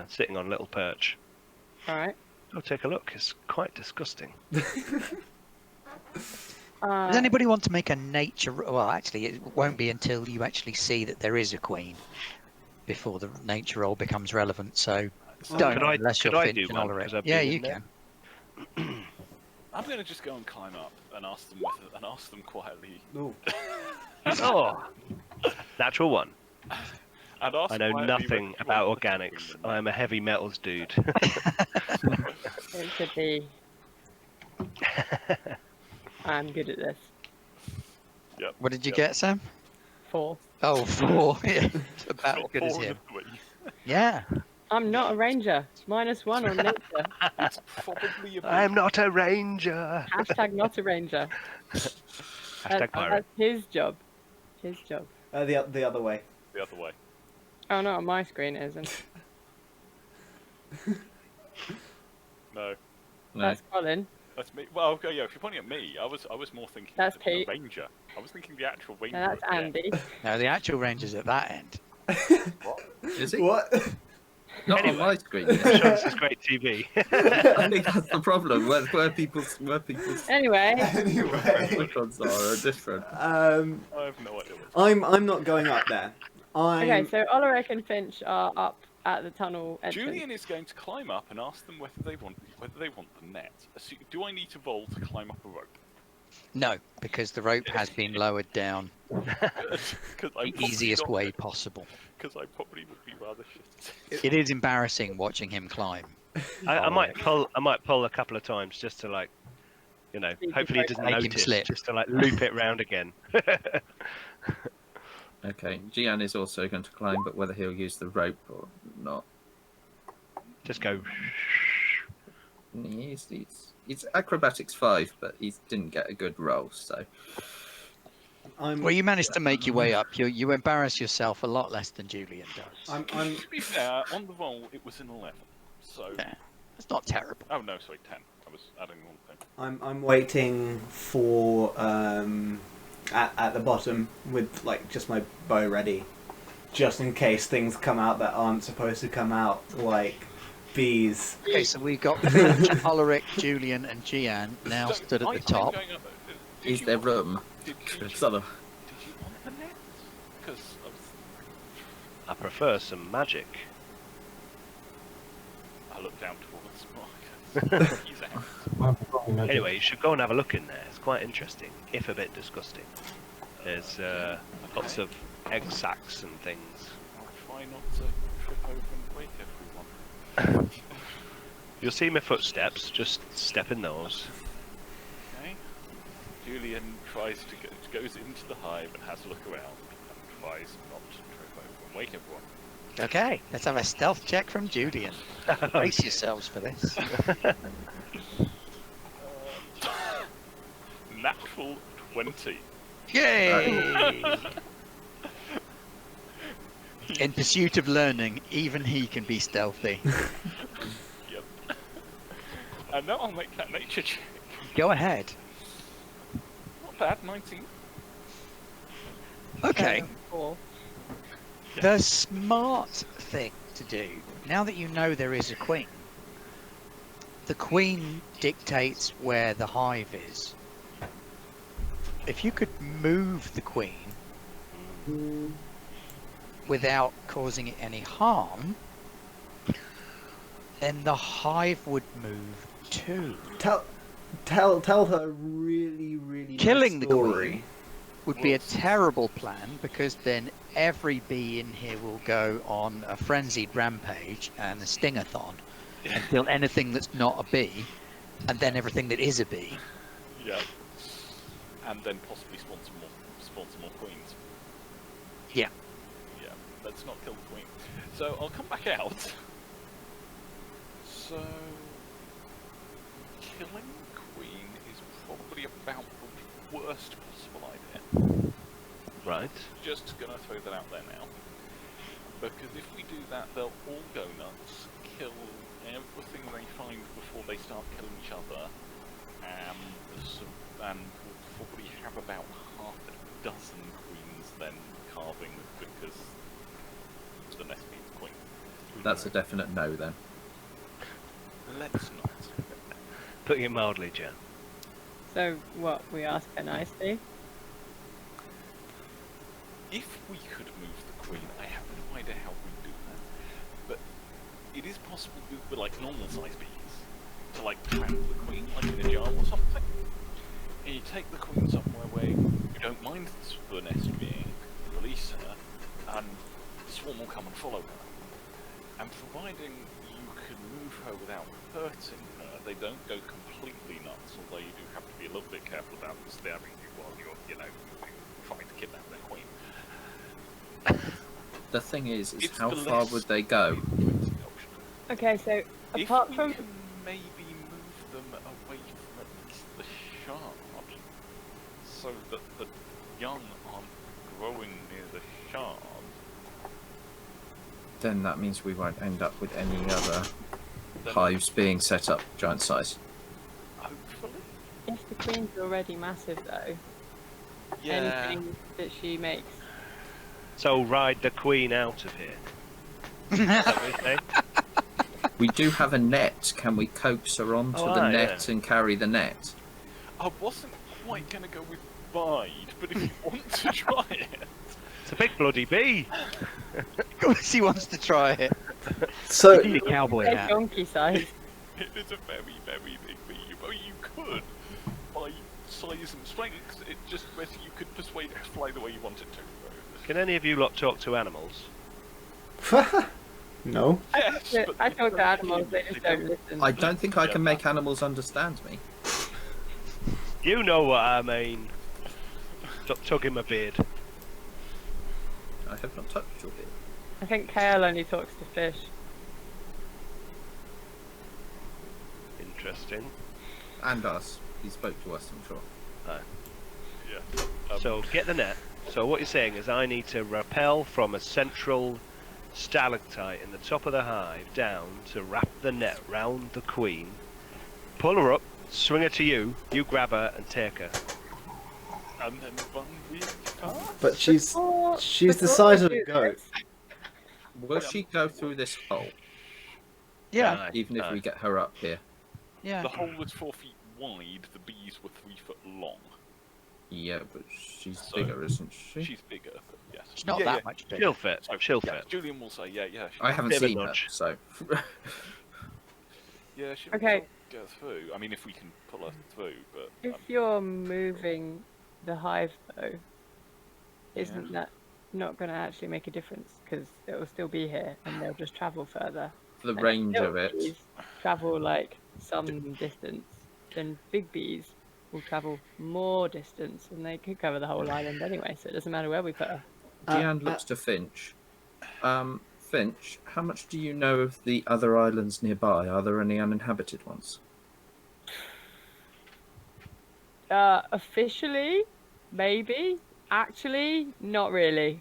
sitting on a little perch. Alright. Oh, take a look. It's quite disgusting. Does anybody want to make a nature? Well, actually, it won't be until you actually see that there is a queen before the nature roll becomes relevant. So don't Could I- unless could you're I Finch do and one, Ulrich. 'cause I've Yeah, been you in there? can. I'm gonna just go and climb up and ask them quietly. Ooh. Oh, natural one. And ask I know quietly nothing whether about you want to organics. bring the I'm a heavy metals dude. It could be. I'm good at this. net. Yep. What did you Yep. get, Sam? 4. Oh, 4. Yeah, about as Got good as 4 and him. a 3. Yeah. I'm not a ranger. -1 on nature. It's probably a bit. I'm not a ranger. Hashtag not a ranger. Hashtag pirate. That's his job. His job. The other way. the other way. Oh, not on my screen, it isn't. No, No. That's Colin. that's me. Well, okay, yeah. If you're pointing at me, I was more thinking. That's the Pete. Ranger. I was thinking the actual ranger. No, that's of the Andy. No, the actual ranger's at that end. Is he? What? Not Anyway. on my screen. I'm sure this is great TV. I think that's the problem. Where people's Anyway, Anyway, icons are different. I have no idea what's I'm not going up there. okay, so Ulrich and Finch are up at the tunnel entrance. Julian is going to climb up and ask them whether they want the net. Do I need to roll to climb up a rope? No, because the rope has been lowered down the easiest way possible. Because I probably would be rather shit. It is embarrassing watching him climb. I might pull a couple of times just to like, you know, hopefully he doesn't Make him notice. slip. Just to like loop it round again. Okay, Gian is also going to climb, but whether he'll use the rope or not. Just go. He's acrobatics 5, but he didn't get a good roll, so. Well, you managed to make your way up. You embarrass yourself a lot less than Julian does. To be fair, on the roll it was an 11, so. Yeah, it's not terrible. Oh no, sorry, 10. I was adding one thing. I'm waiting for at the bottom with like just my bow ready, just in case things come out that aren't supposed to come out, like bees. Okay, so we've got Finch, Ulrich, Julian, and Gian now stood at the top. Is there room? Did you Sort of. want the net? Because I prefer some magic. I look down towards Marcus. He's out. Anyway, you should go and have a look in there. It's quite interesting, if a bit disgusting. There's lots of egg sacs and things. I'll try not to trip over and wake everyone. You'll see my footsteps. Just step in those. Okay. Julian goes into the hive and has a look around and tries not to trip over and wake everyone. Okay, let's have a stealth check from Julian. Brace yourselves for this. Natural 20. Yay! In pursuit of learning, even he can be stealthy. Yep. And now I'll make that nature check. Go ahead. Not bad, 19. Okay. Cool. The smart thing to do, now that you know there is a queen, the queen dictates where the hive is. If you could move the queen without causing it any harm, then the hive would move too. Tell her a really Killing nice the story. queen would be a terrible plan, because then every bee in here will go on a frenzied rampage and a stingathon and kill anything that's not a bee, and then everything that is a bee. Yeah. And then possibly spawn some more queens. Yeah. Yeah. Let's not kill the queen. So I'll come back out. So killing the queen is probably about the worst possible idea. Right. Just gonna throw that out there now. Because if we do that, they'll all go nuts, kill everything they find before they start killing each other, and we'll probably have about half a dozen queens then carving because the nest means queen. That's a definite no then. Let's not. Putting it mildly, Jen. So what? We ask her nicely. If we could move the queen, I have no idea how we do that. But it is possible with like normal sized bees to like trap the queen like in a jar or something. And you take the queen somewhere where you don't mind the nest being, release her, and the swarm will come and follow her. And providing you can move her without hurting her, they don't go completely nuts, although you do have to be a little bit careful about stabbing you while you're, trying to kidnap their queen. The thing is It's how the far less- would they go? Okay, so If apart we from can maybe move them away from at least the shard, so that the young aren't growing near the shard. Then that means we won't end up with any other Then hives being set up giant size. hopefully, if the queen's already massive though, yeah. anything that she makes. So ride the queen out of here. Is that what you're saying? We do have a net. Can we coax her onto Oh, the aye, net and carry the net? I wasn't quite going to go with bide, but if you want to try it... It's a big bloody bee. Of course he wants to try it. So You need a cowboy A hat. donkey size. It is a very, very big bee. Well, you could, by size and strength, it just whether you could persuade it to fly the way you want it to. Can any of you lot talk to animals? no. Yes, but I talk to animals, they just don't listen. I don't think I can make animals understand me. You know what I mean. Stop tugging my beard. I have not touched your beard. I think Kale only talks to fish. Interesting. And us. He spoke to us, I'm sure. Yeah. So get the net. So what you're saying is I need to rappel from a central stalactite in the top of the hive down to wrap the net round the queen, pull her up, swing her to you, you grab her and take her. And then run really fast. But she's Before the we size of do a goat. this, Will she go through this hole, Yeah, Aye, even if aye. we get her up here? yeah. The hole was 4 feet wide, the bees were 3 foot long. Yeah, but she's So- bigger, isn't she? She's bigger, but yes. It's not Yeah, that yeah. much bigger. She'll fit. So, She'll yeah, fit. Julian will say, yeah. I haven't Bit of a seen her, nudge. so... Yeah, she'll Okay. go through. I mean, if we can pull her through, but if you're moving the hive though, isn't that not going to actually make a difference? Because it will still be here and they'll just travel further. the And range little of it... bees travel like some distance, then big bees will travel more distance and they could cover the whole island anyway, so it doesn't matter where we put her. Deanne looks to Finch. Finch, how much do you know of the other islands nearby? Are there any uninhabited ones? Officially, maybe. Actually, not really.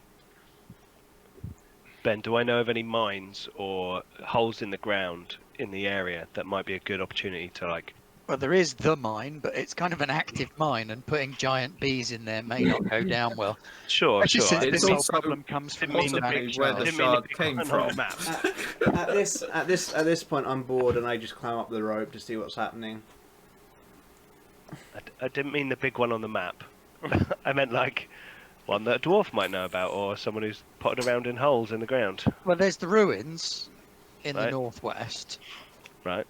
Ben, do I know of any mines or holes in the ground in the area that might be a good opportunity to like? Well, there is the mine, but it's kind of an active mine, and putting giant bees in there may not go down well. Sure, Especially sure. since It's this whole also problem comes from didn't mean the automatic big where the charge. didn't mean the shard big came one on the from. map. At this point, I'm bored and I just climb up the rope to see what's happening. I didn't mean the big one on the map. I meant like one that a dwarf might know about, or someone who's potted around in holes in the ground. Well, there's the ruins in the Right. northwest. Right.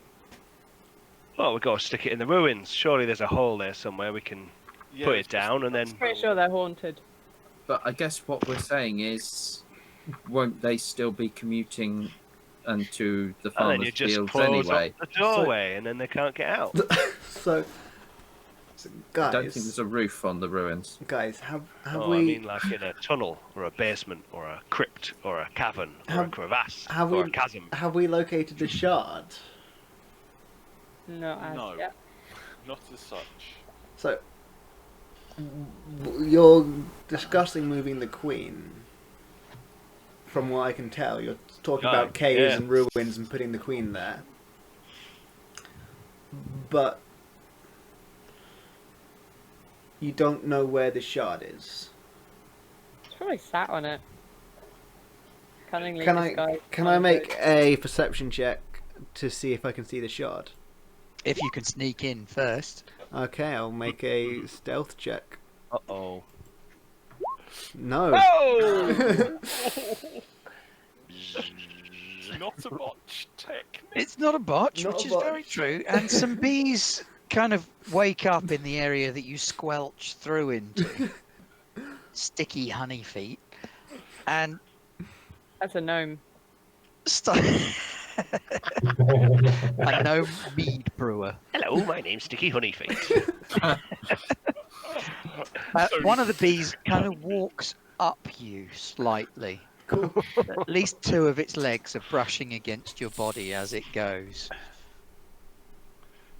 Well, we've got to stick it in the ruins. Surely there's a hole there somewhere we can yeah, put it's it down and then. Pretty sure they're haunted. But I guess what we're saying is, won't they still be commuting into the And then farmers' you just fields close anyway? up the doorway and then they can't get out. So I don't think guys, there's a roof on the ruins. have Oh, we I mean like in a tunnel or a basement or a crypt or a cavern or a Have- crevasse have or we- a chasm. have we located the shard? Not as No. yet. Not as such. So you're discussing moving the queen. From what I can tell, you're talking about caves yeah. and ruins and putting the queen there. But you don't know where the shard is. It's probably sat on it. Cunningly Can I disguised can I under make it. a perception check to see if I can see the shard? If you can sneak in first. Okay, I'll make a stealth check. Uh-oh. No. Oh! Not a botch technique. It's not a botch, Not which a is very botch. true. And some bees kind of wake up in the area that you squelch through into. Sticky honey feet. And That's a gnome. start. A gnome mead brewer. Hello, my name's Sticky Honeyfeet. One of the bees kind of walks up you slightly. Cool. At least two of its legs are brushing against your body as it goes.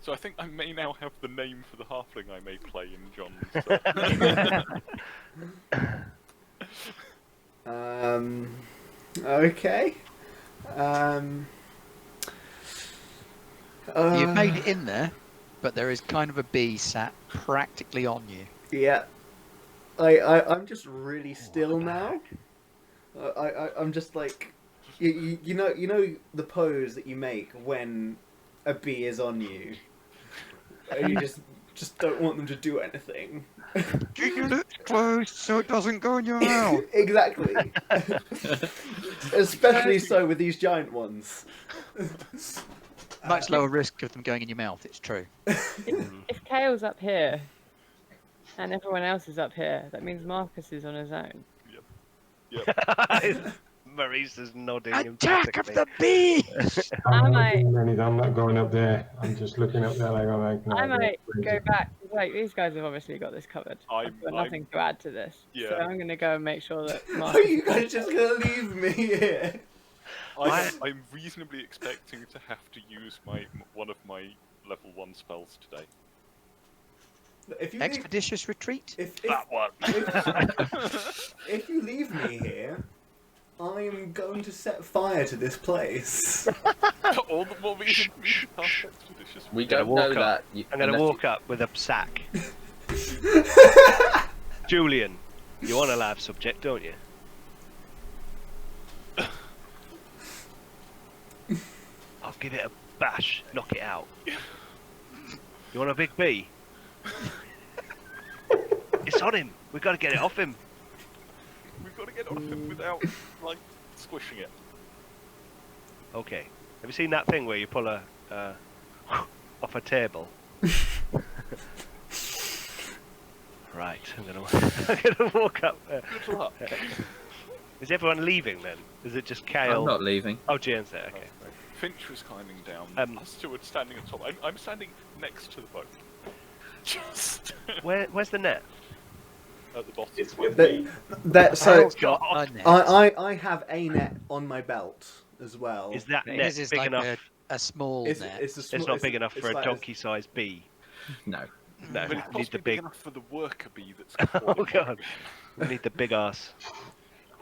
So I think I may now have the name for the halfling I may play in John's. Okay. You've made it in there, but there is kind of a bee sat practically on you. Yeah. I'm just really still now. I'm just like You know the pose that you make when a bee is on you. You just don't want them to do anything. Keep your lips closed so it doesn't go in your mouth. Exactly. Especially so with these giant ones. Much lower risk of them going in your mouth, it's true. If Kale's up here and everyone else is up here, that means Marcus is on his own. Maurice is nodding. Attack of emphatically. the bees! I'm not might- doing anything. I'm not going up there. I'm just looking up there like, I might go back. Like, these guys have obviously got this covered. I've got nothing to add to this. So Yeah. I'm going to go and make sure that Are Marcus... you guys just gonna leave me here? I'm reasonably expecting to have to use one of my level 1 spells today. If you Expeditious retreat? That one. if you leave me here, I'm going to set fire to this place. All the more reason for me to cast Expeditious. We Gonna don't know walk that. up. I'm going to walk up with a sack. Julian, you want a live subject, don't you? I'll give it a bash, knock it out. You want a big bee? It's on him. We've got to get it off him. We've got to get on him without, like, squishing it. Okay. Have you seen that thing where you pull a off a table? Right. I'm gonna walk up. Good luck. Is everyone leaving then? Is it just Kale? I'm not leaving. Oh, Jan's there. Okay. Finch was climbing down. Us two are standing atop. I'm standing next to the boat. Just Where's the net? at the bottom. It's with me. So God. I have a net on my belt as well. Is that net His is big like enough? a small It's, net. it's, a small, It's not big enough it's for a like donkey-sized bee. No. No, But it's we need possibly the big big. enough for the worker bee that's. Oh God, we need the big ass.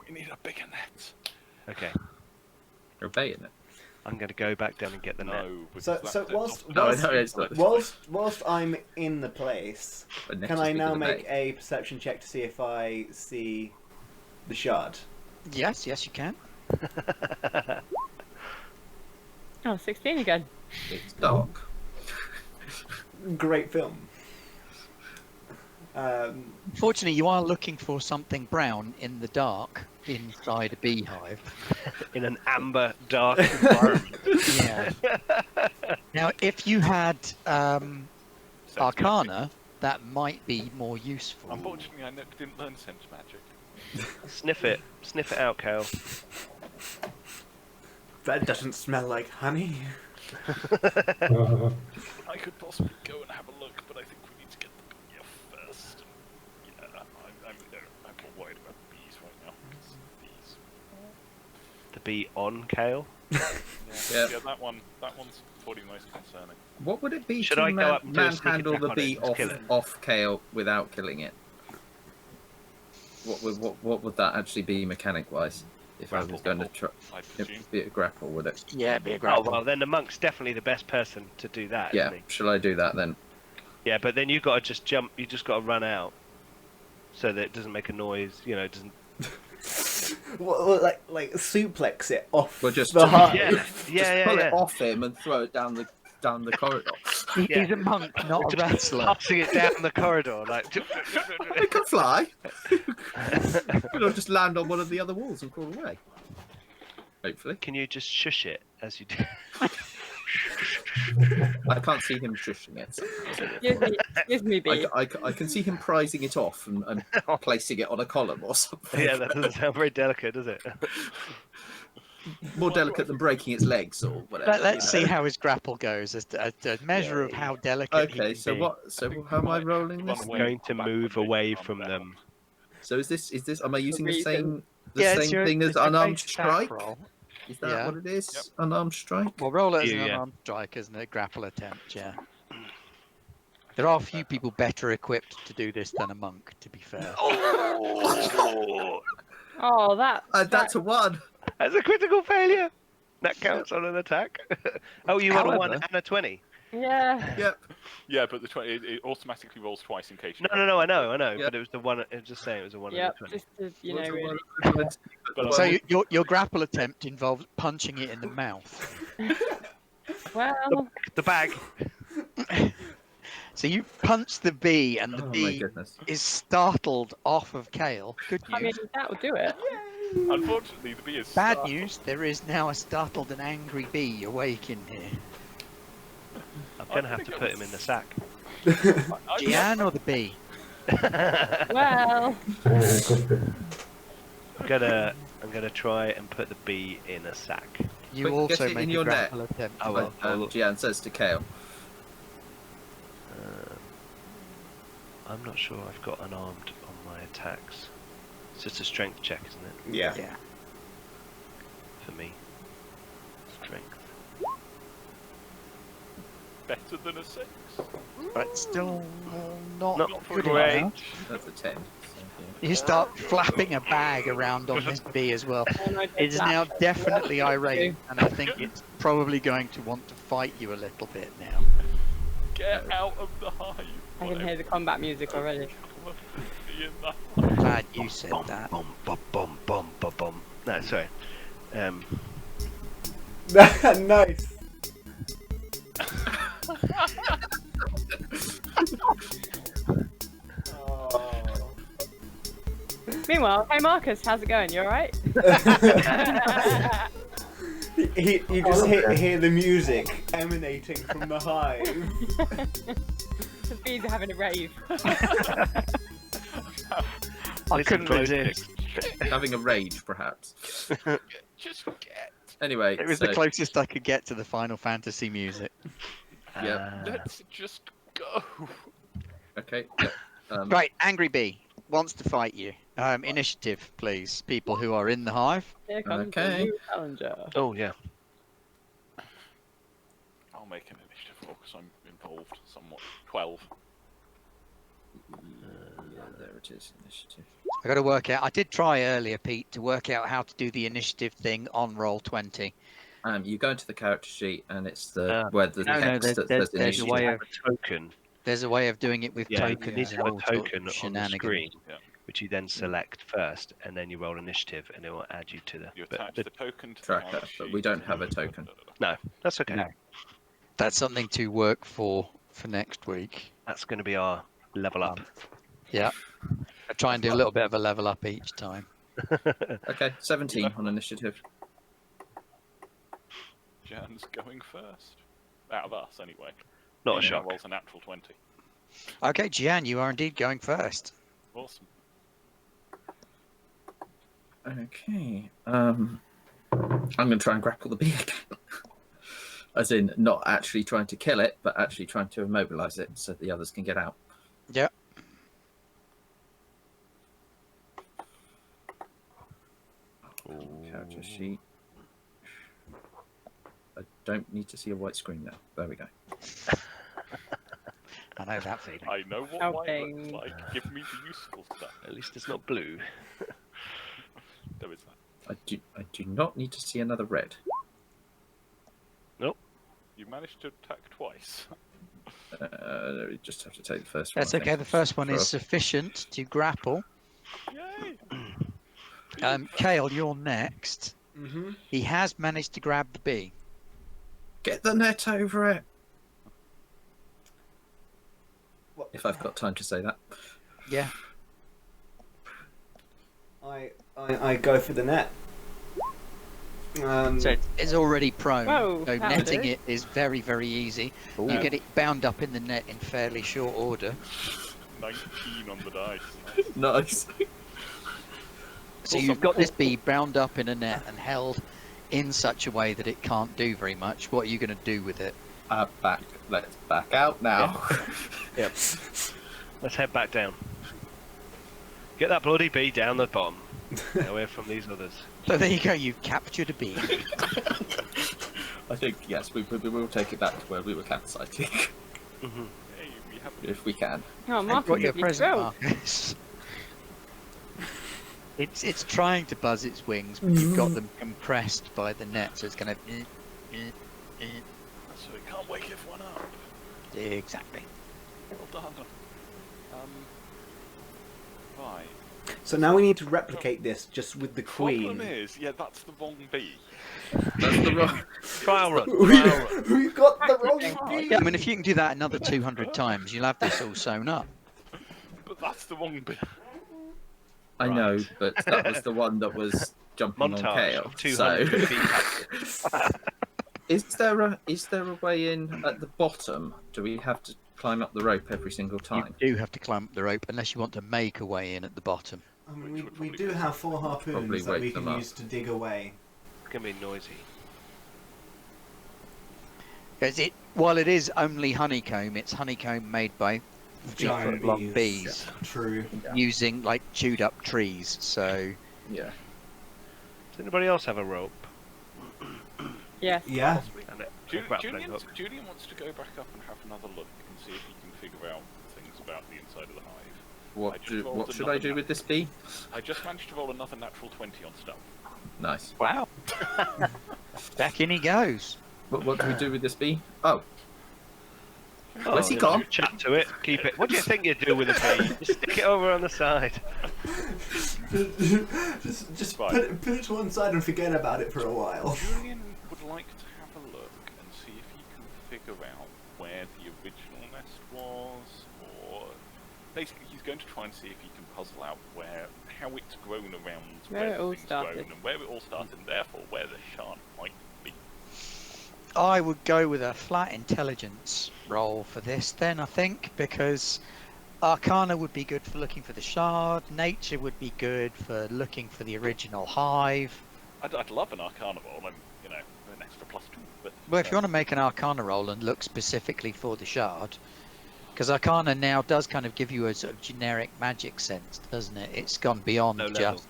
We need a bigger net. Okay, You're baiting it. I'm going to go back down and get the net. No. because So that's whilst No, whilst, no, it's not. whilst I'm in the place, A net can is I bigger now than make bait. a perception check to see if I see the shard? Yes, you can. Oh, 16 again. It's dark. Great film. Fortunately, you are looking for something brown in the dark inside a beehive. In an amber, dark environment. Yeah. Now, if you had Arcana, that might be more useful. Unfortunately, I didn't learn sense magic. Sniff it out, Kale. That doesn't smell like honey. I could possibly go and have a look, but I think we need to get the bee off first. Yeah, I'm more worried about the bees right now. 'Cause bees. The bee on Kale. Yeah. Yeah, that one's probably most concerning. What would it be Should to I go up and do a sneak manhandle attack the on it bee and just kill it? off Kale without killing it? What would that actually be mechanic-wise? If I was going to try, I it'd presume. be a grapple, would it? Yeah, be a Oh grapple. well, then the monk's definitely the best person to do that. Yeah. Isn't he? Shall I do that then? Yeah, but then you got to just jump. You just got to run out, so that it doesn't make a noise. You know, it doesn't. Well, like suplex it off Well, just the hive. Yeah, Just yeah, pull yeah. it off him and throw it down the corridor. Yeah. He's a monk, not a wrestler. Passing it down the corridor, like. It can fly. It'll just land on one of the other walls and crawl away. Hopefully. Can you just shush it as you do? I can't see him shushing it. Excuse me, bee. I can see him prizing it off and placing it on a column or something. Yeah, that doesn't sound very delicate, does it? More delicate than breaking its legs or whatever. Let's you see know. how his grapple goes as a measure of how delicate he Okay, can so be. what? So how am I rolling this? Run away. Going to Back move when they away come from back. them. So is this? Am I using the reason. same It's your- thing as it's your unarmed base attack strike? roll. Is that Yeah. what it is? Yep. Unarmed strike. Well, roll it as an Yeah. unarmed strike, isn't it? Grapple attempt, yeah. There are few people better equipped to do this than a monk, to be fair. Oh, Oh, That's a one. that's a critical failure. That counts on an attack. Oh, you got a 1 However- and a 20. Yeah. Yep. Yeah, but it automatically rolls twice in case you. No, I know, Yeah. but it was the one. It was just saying it was the one. Yep. In the 20. Just to, you know, What's the really. one equivalent? But So your grapple attempt involves punching it in the mouth. Well, The bag. So you punch the bee, and the Oh my bee goodness. is startled off of Kale. Good I mean, news. that will do it. unfortunately, the bee is Bad startled. news. There is now a startled and angry bee awake in here. I'm gonna have to put him in the sack. Gian or the bee? Well, I'm gonna try and put the bee in a sack. You Quick, get also it in make a your net. grapple attempt. I will. Gian says to Kale. I'm not sure I've got unarmed on my attacks. It's just a strength check, isn't it? Yeah. Yeah. For me. Strength. Better than a 6. But still not, Not good great. enough. That's a 10. So, You start flapping a bag around on this bee as well. It is now definitely irate, and I think it's probably going to want to fight you a little bit now. Get out of the hive. I can hear the combat music already. Be in the I'm glad you said Bum, that. bum, bum, bum, bum, bum, bum. No, sorry. Nice. Meanwhile, hey Marcus, how's it going? You alright? You just hear the music emanating from the hive. The bees are having a rave. I Listen couldn't close resist. having a rage, perhaps. Just get. Anyway, It was so, the closest I could get to the Final Fantasy music. Yeah. Let's just go. Okay. Yeah. Right, Angry Bee wants to fight you. Initiative, please. People who are in the hive. Here comes Okay. the new challenger. Oh yeah. I'll make an initiative roll because I'm involved somewhat. 12. There it is. Initiative. I got to work out. I did try earlier, Pete, to work out how to do the initiative thing on roll 20. You go into the character sheet, and it's the where the No, text there's- that there's- says there's a initiative. way Have a token. There's a way of doing it with Yeah, you tokens need to and have all a sorts of token on the shenanigans. screen, Yeah. which you then select first, and then you roll initiative, and it will add you to the. You but- attach but- the token to tracker, the but sheet. we don't have a token. No, that's okay. No. That's something to work for next week. That's going to be our level up. Yeah. I try and do a little bit of a level up each time. Okay, 17 on initiative. Jan's going first. Out of us, anyway. Not a He now shock. rolls a natural 20. Okay, Gian, you are indeed going first. Awesome. Okay. I'm going to try and grapple the bee again. As in, not actually trying to kill it, but actually trying to immobilize it so the others can get out. Yep. Character sheet. I don't need to see a white screen now. There we go. I know that feeling. I know what white looks like. Give me the useful stuff. At least it's not blue. There is that. I do not need to see another red. You managed to attack twice. We just have to take the first one. That's I think. okay. The first one Sure. is sufficient to grapple. Yay! Kale, you're next. Mm-hmm. He has managed to grab the bee. Get the net over it. What? If I've got time to say that. Yeah. I go for the net. So it's already prone. Whoa, so that'll netting do. it is very, very easy. Ooh. You get it bound up in the net in fairly short order. 19 on the dice. Nice. So you've got this bee bound up in a net and held in such a way that it can't do very much. What are you going to do with it? Back. Let's back out now. Yep. Let's head back down. Get that bloody bee down the bottom. Away from these others. So there you go. You've captured a bee. I think, yes, we will take it back to where we were campsiting. Mm-hmm. Hey, we have If we can. Oh, I've Marcus got your will be present, thrilled. Marcus. It's trying to buzz its wings, but you've got them compressed by the net, so it's going to. So we can't wake everyone up. Exactly. Well done. Right. So now we need to replicate this just with the Problem queen. is, yeah, that's the wrong bee. That's the wrong. Trial run. Trial run. We've got the wrong Yeah, I mean, if you can do that another 200 times, you'll have this all sewn up. But that's the wrong bee. I know, but that was the one that was jumping on Montage Kale. of 200 So, bee captures. is there a way in at the bottom? Do we have to climb up the rope every single time? You do have to climb up the rope unless you want to make a way in at the bottom. I mean, we do have 4 Probably harpoons that we wake can them up. use to dig away. It's going to be noisy. Because while it is only honeycomb, it's honeycomb made by Giant long bees True. using like chewed up trees. So Yeah. Does anybody else have a rope? Yes. Yeah. And a Julian, grappling hook? Julian wants to go back up and have another look and see if he can figure out things about the inside of the hive. I just rolled What should I another do with this bee? I just managed to roll another natural 20 on stealth. Nice. wow, back in he goes. What do we do with this bee? Oh, Oh, where's he just gone? Chat to it. Keep it. What do you think you do with a bee? Just stick it over on the side. just Right. put it to one side and forget about it for a while. Julian would like to have a look and see if he can figure out where the original nest was, or basically he's going to try and see if he can puzzle out how it's grown around Where it all things started. grown and where it all started, and therefore where the shard might be. I would go with a flat intelligence roll for this then, I think, because Arcana would be good for looking for the shard, Nature would be good for looking for the original hive. I'd love an Arcana roll, and an extra +2. But Well, if you want to make an Arcana roll and look specifically for the shard, because Arcana now does kind of give you a sort of generic magic sense, doesn't it? It's gone beyond Low level. just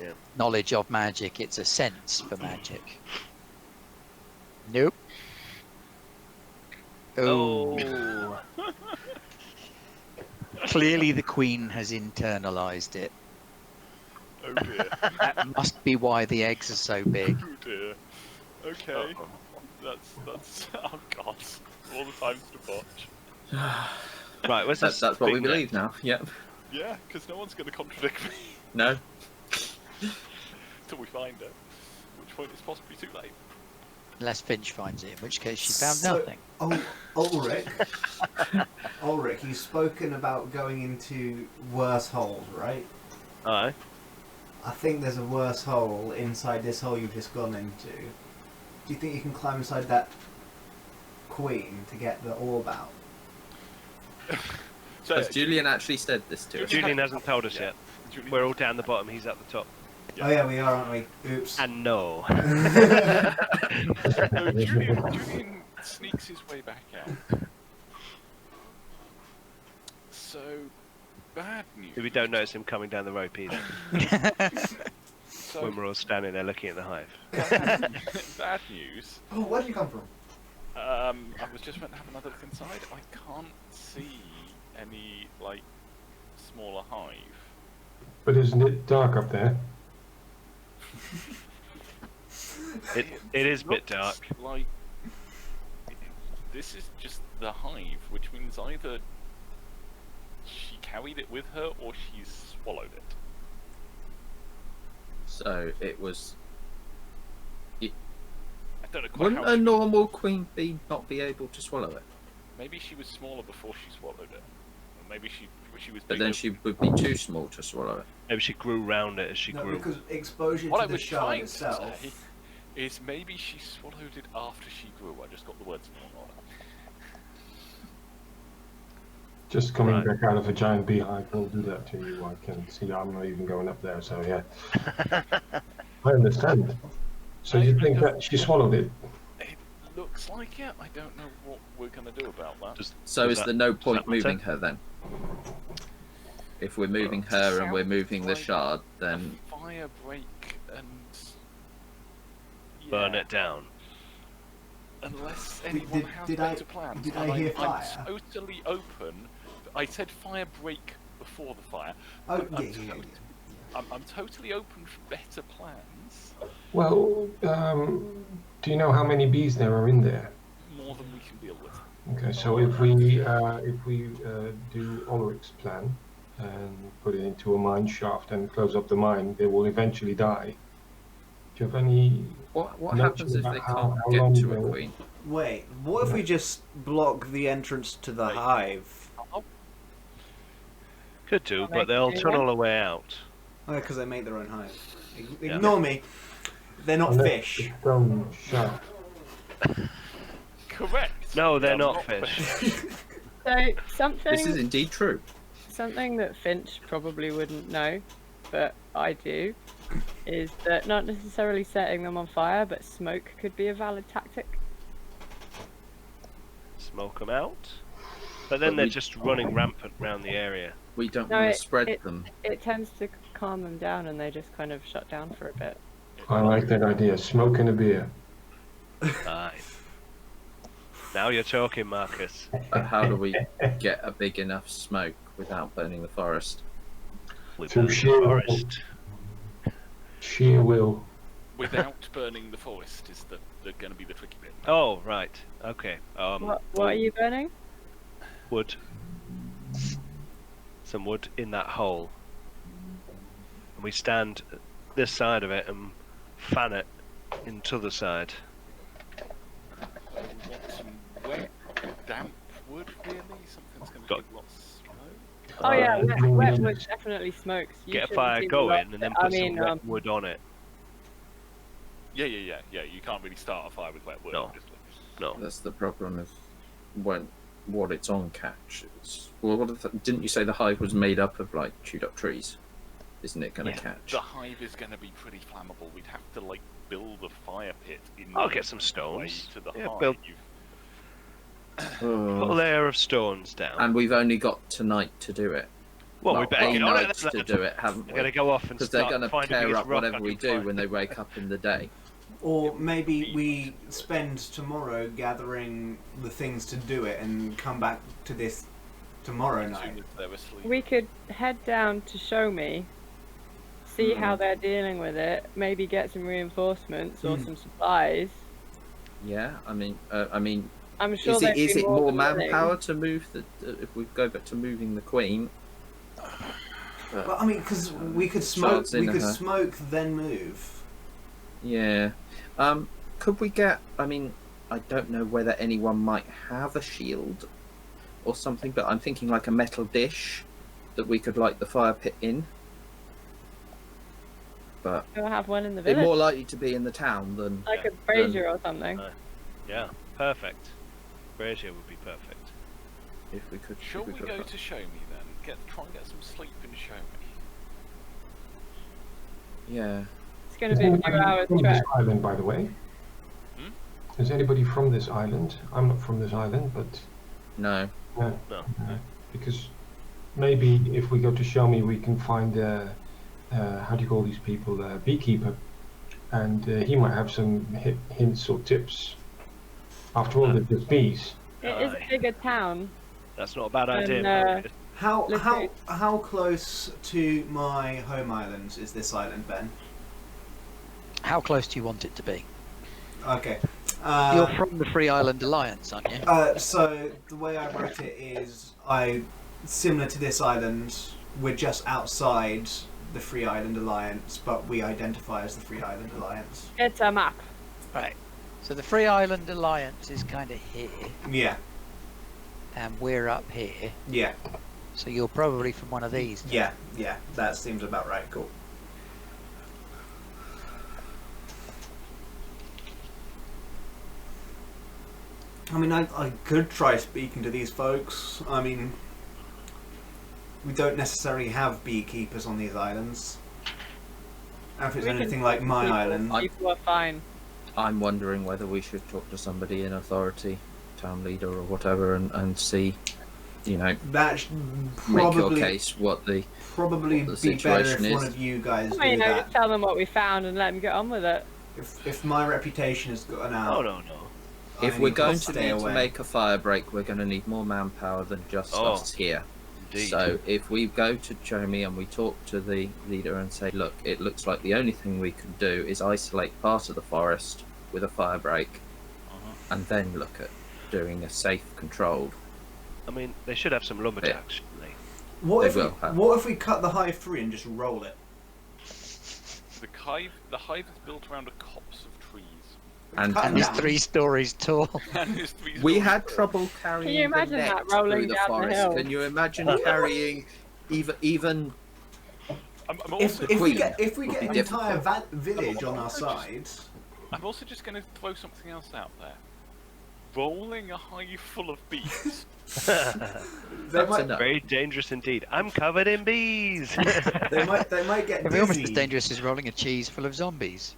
Yeah. knowledge of magic, it's a sense for magic. Nope. Oh. Oh. Clearly the Queen has internalized it. oh dear, That must be why the eggs are so big. oh dear. Okay, that's oh god, all the times to botch. Right, where's this That's what we big believe nest? now. Yep. Yeah, because no one's going to contradict me No. till we find it. At which point it's possibly too late. Unless Finch finds it, in which case she found So- nothing. Ulrich, Ulrich, you've spoken about going into worse holes, right? Aye. I think there's a worse hole inside this hole you've just gone into. Do you think you can climb inside that queen to get the orb out? So Has Julian actually said this to us? Julian hasn't told us Yeah. yet. Julian, We're all down the bottom, he's at the top. Yeah. Oh yeah, we are, aren't we? Oops. And no. no, Julian sneaks his way back out. So, bad news. We don't notice him coming down the rope either, So, when we're all standing there looking at the hive. bad news. Oh, where'd you come from? I was just meant to have another look inside. I can't see any, smaller hive. But isn't it dark up there? It is a bit looks dark. Like this is just the hive, which means either she carried it with her or she's swallowed it. So it was. I don't know quite Wouldn't how. a normal queen bee not be able to swallow it? Maybe she was smaller before she swallowed it. Or maybe she was. But bigger. then she would be too small to swallow it. Maybe she grew round it as she No, grew. because exposure What I to the was shard trying itself. to say is maybe she swallowed it after she grew. I just got the words in the wrong order. Just coming Right. back out of a giant beehive will do that to you. I can see I'm not even going up there, so yeah. I understand. So you think that she swallowed it? It looks like it. I don't know what we're gonna do about that. So Does is that- there no does point that matter? moving her then? If we're moving her and we're moving the Sounds like shard, then Fire break and Burn yeah, it down. Unless Did- anyone did- has did I- better plans. did And I hear I'm fire? totally open. I said fire break before the fire. Oh, I'm yeah, yeah, tot- yeah. I'm totally open for better plans. Well, do you know how many bees there are in there? More than we can deal with. Okay, so if we do Ulrich's plan and put it into a mine shaft and close up the mine, they will eventually die. Do you have any? What Notion happens if about they how can't long get to a they'll- queen? Wait, what if we just block the entrance to the Right. hive? Could do, I'll but make they'll a new tunnel one. a way out. Because they make their own hive. Yeah. Ignore me. They're not Unless fish. the stone shaft. Correct. No, they're They are not fish. So This is indeed true. something that Finch probably wouldn't know, but I do, is that not necessarily setting them on fire, but smoke could be a valid tactic. Smoke them out. But then But they're we- just running rampant around the area. We don't No, want to spread it- them. It tends to calm them down, and they just kind of shut down for a bit. I like that idea. Smoke and a beer. Aye. Now you're talking, Marcus. But how do we get a big enough smoke without burning the forest? With Through the sheer forest. Sheer will. Without burning the forest is the going to be the tricky bit. Oh, right. Okay. What are you burning? Wood. Some wood in that hole. And we stand this side of it and fan it into the side. We want some wet, damp wood, really. Something's going to Got- give lots of smoke. Oh yeah, Uh, wet wood definitely smokes. You Get a shouldn't fire see the going lot- and then I put mean, some wet wood on it. Yeah. You can't really start a fire with wet wood. No. obviously. No. That's the problem of what it's on catch. Well, didn't you say the hive was made up of like chewed up trees? Isn't it going to catch? The hive is going to be pretty flammable. We'd have to like build a fire pit in. I'll the get some way stones. To the Yeah, hive. build- Oh. Put a layer of stones down. And we've only got tonight to do it. well, we Not better a get on it. night to do it, haven't We're we? going to go off and Because they're start going to finding the tear biggest up rock whatever I we can do find. when they wake up in the day. Or maybe we spend tomorrow gathering the things to do it and come back to this tomorrow As night. soon as they're asleep. we could head down to show me, see how they're dealing with it, maybe get some reinforcements or some supplies. Yeah, I mean, I'm sure is they'd it be more than willing. manpower to move the? If we go back to moving the queen, But I mean, because we could smoke, Shards in we could her. smoke then move. yeah. Could we get? I mean, I don't know whether anyone might have a shield or something, but I'm thinking like a metal dish that we could light the fire pit in. But We'll have one in the they're village, more likely to be in the town than. like a brazier or something. Yeah, perfect. Brazier would be perfect. If we could. Shall if we could go have- to show me then? Try and get some sleep and show me. Yeah. It's going to be a few hours from trek. this island, by the way? Hmm? Is anybody from this island? I'm not from this island, but No. No. because maybe if we go to show me, we can find how do you call these people? Beekeeper, and he might have some hints or tips. After all, they're just bees. It is a bigger town. That's not a bad And, idea. Marcus. How close to my home island is this island, Ben? How close do you want it to be? Okay. You're from the Free Island Alliance, aren't you? So the way I wrote it is, similar to this island, we're just outside the Free Island Alliance, but we identify as the Free Island Alliance. It's a map. Right. So the Free Island Alliance is kind of here, Yeah, and we're up here. yeah, So you're probably from one of these. yeah. That seems about right. Cool. I mean, I could try speaking to these folks. I mean, we don't necessarily have beekeepers on these islands. And if it's We can anything like my people- island, People are fine. I'm wondering whether we should talk to somebody in authority, town leader or whatever, and see, that should make your probably case what the. probably what the be better if situation one is. of you guys I mean, do just that. tell them what we found and let them get on with it. If my reputation has gotten out, Oh, no. I If we're need going to stay need away. to make a fire break, we're going to need more manpower than just Oh, us here. Indeed. So if we go to Chomi and we talk to the leader and say, look, it looks like the only thing we can do is isolate part of the forest with a fire break, and then look at doing a safe, controlled. I mean, they should have some lumberjacks, shouldn't they? What They if will have. what if we cut the hive free and just roll it? The hive is built around a copse of trees. And Cut And it's down. 3 stories tall. And it's three we stories had tall. trouble carrying you imagine the net that rolling through the down the forest. hill? Can you imagine carrying even I'm also, If we Queen get would an be entire difficult. village on our side, I'm also just going to throw something else out there. Rolling a hive full of bees. they That's might enough. Very dangerous indeed. I'm covered in bees. they might get It'd be almost as dizzy. dangerous as rolling a cheese full of zombies.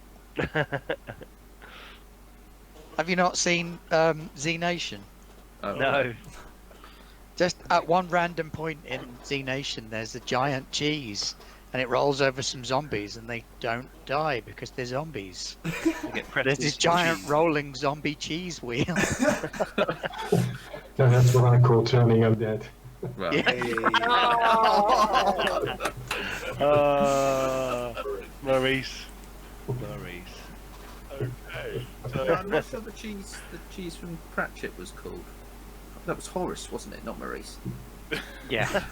Have you not seen Z Nation? Oh, No. Just at one random point in Z Nation, there's a giant cheese, and it rolls over some zombies, and they don't die because they're zombies. You get pressed There's this into giant cheese. rolling zombie cheese wheel. No, that's what I call turning undead. Well, Hey. Maurice. Okay. that's what the cheese from Pratchett was called. That was Horace, wasn't it? Not Maurice. Yeah.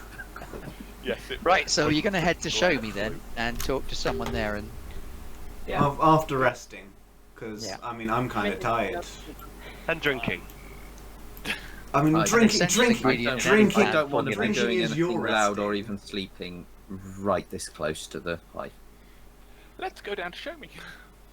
Yes, it Right, so you're going to head to show me then, and talk to someone there, and Yeah. After resting, because Yeah. I mean I'm kind of tired. And drinking. I mean I- drinking, essentially drinking, ingredient drinking. I don't want to be drinking doing is your anything loud or resting. even sleeping right this close to the hive. Let's go down to show me.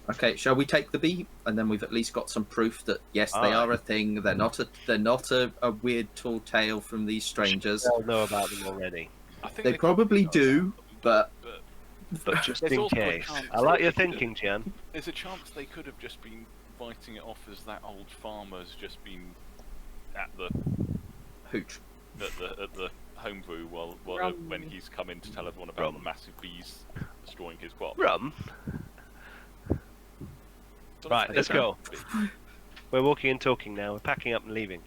Okay, shall we take the bee, and then we've at least got some proof that yes, they are a thing. They're not a weird tall tale from these strangers. They'll know about them already. I think They probably do, but But just There's in also a case. chance I like that your they could- thinking, Jan. There's a chance they could have just been writing it off as that old farmer's just been at the hooch. at the homebrew while Rum. when he's come in to tell everyone about the massive bees destroying his crop. Rum. Right, let's go. We're walking and talking now. We're packing up and leaving.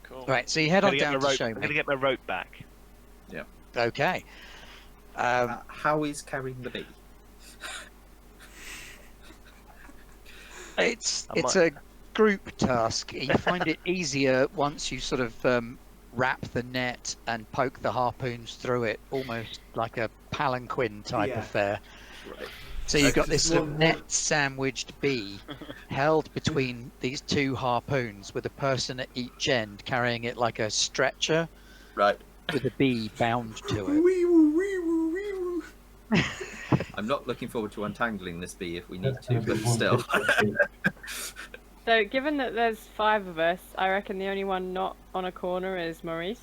Cool. right, so you head on Gotta get down my to rope. show I'm gonna me. get my rope back. Okay. How is carrying the bee? It's I a group task. You find it easier once you sort of wrap the net and poke the harpoons through it, almost like a palanquin type Yeah. affair. Right. So you've got this sort of Well, net sandwiched bee held between these 2 harpoons with a person at each end carrying it like a stretcher Right. with a bee bound to it. Wee woo, wee woo, wee woo. I'm not looking forward to untangling this bee if we need That's to, gonna be but still. 150. So, given that there's 5 of us, I reckon the only one not on a corner is Marcus.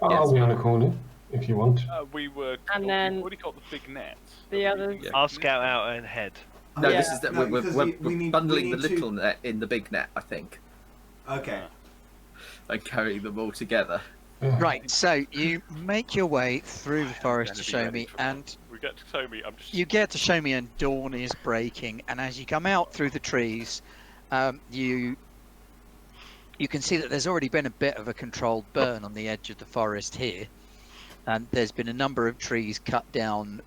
I'll be on a corner if you want. We've And then- already got the big net. The others- Yeah. I'll scout out ahead. No, Yeah. this is that No, we're because we need- bundling we the need little to- net in the big net, I think, Okay. and carrying them all together. Yeah. Right, so you make your way through the forest to show me, and We get to show me. I'm just. you get to show me, and dawn is breaking. And as you come out through the trees, you can see that there's already been a bit of a controlled burn on the edge of the forest here, and there's been a number of trees cut down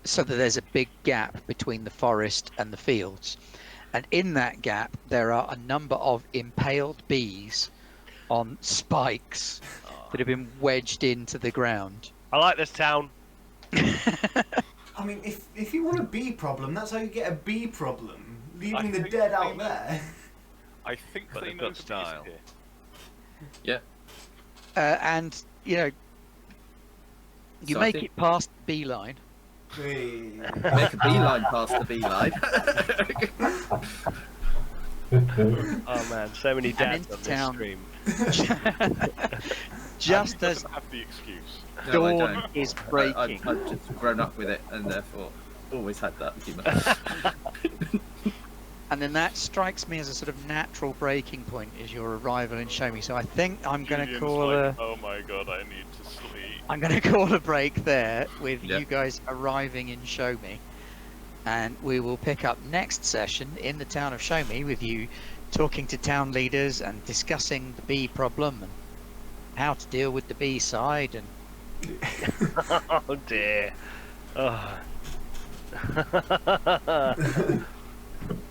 so that there's a big gap between the forest and the fields. And in that gap, there are a number of impaled bees on spikes that have been wedged into the ground. I like this town. I mean, if you want a bee problem, that's how you get a bee problem. Leaving the think dead they out know- there. I think But they they've know got the bees style. are here. And you know, you So I make think- it past the bee line. Hey. Make a beeline past the beeline. Oh man, so many dads into on this town. stream. just Andy as doesn't have the excuse. No, I dawn don't. is breaking. I've just grown up with it, and therefore always had that humour. And then that strikes me as a sort of natural breaking point is your arrival in Show Me. So I think I'm going to Julian's call like, a oh my god, I need to sleep. I'm going to call a break there with Yeah. you guys arriving in Show Me, and we will pick up next session in the town of Show Me with you talking to town leaders and discussing the bee problem and how to deal with the bee side and Oh dear. Oh.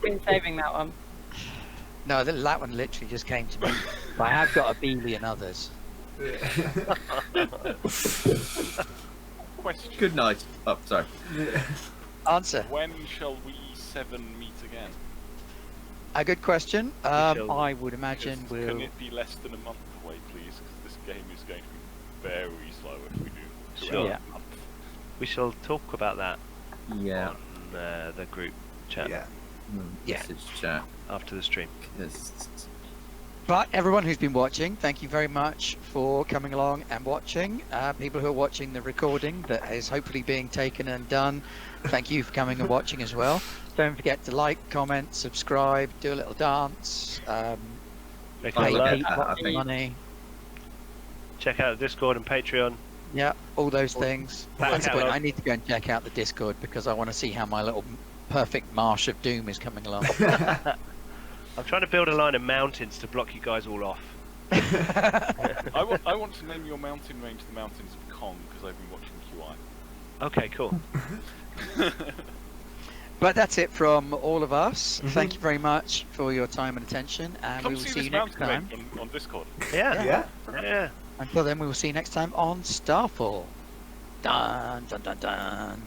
Been saving that one. No, that one literally just came to me. But I have got a billion others. Question. Good night. Oh, sorry. Answer. When shall we 7 meet again? A good question. shall- I would imagine Can we'll. it be less than a month away, please? Because this game is going to be very slow if we do 2 Sure. hours Yeah. a month. We shall talk about that Yeah. on the group chat Yeah. Yeah. Message chat. after the stream. Yes. But everyone who's been watching, thank you very much for coming along and watching. People who are watching the recording that is hopefully being taken and done, thank you for coming and watching as well. Don't forget to like, comment, subscribe, do a little dance, Make pay a like. Pete lots of money. Check out the Discord and Patreon. Yeah, all those things. Back That's the point. catalogue. I need to go and check out the Discord because I want to see how my little perfect marsh of doom is coming along. I'm trying to build a line of mountains to block you guys all off. I want to name your mountain range the Mountains of Kong because I've been watching QI. Okay, cool. But that's it from all of us. Thank you very much for your time and attention, and Come we will see see this you next Uh, time. mountain range on Discord. Yeah. Yeah. Yeah. Until then, we will see you next time on Starfall. Dun dun dun dun.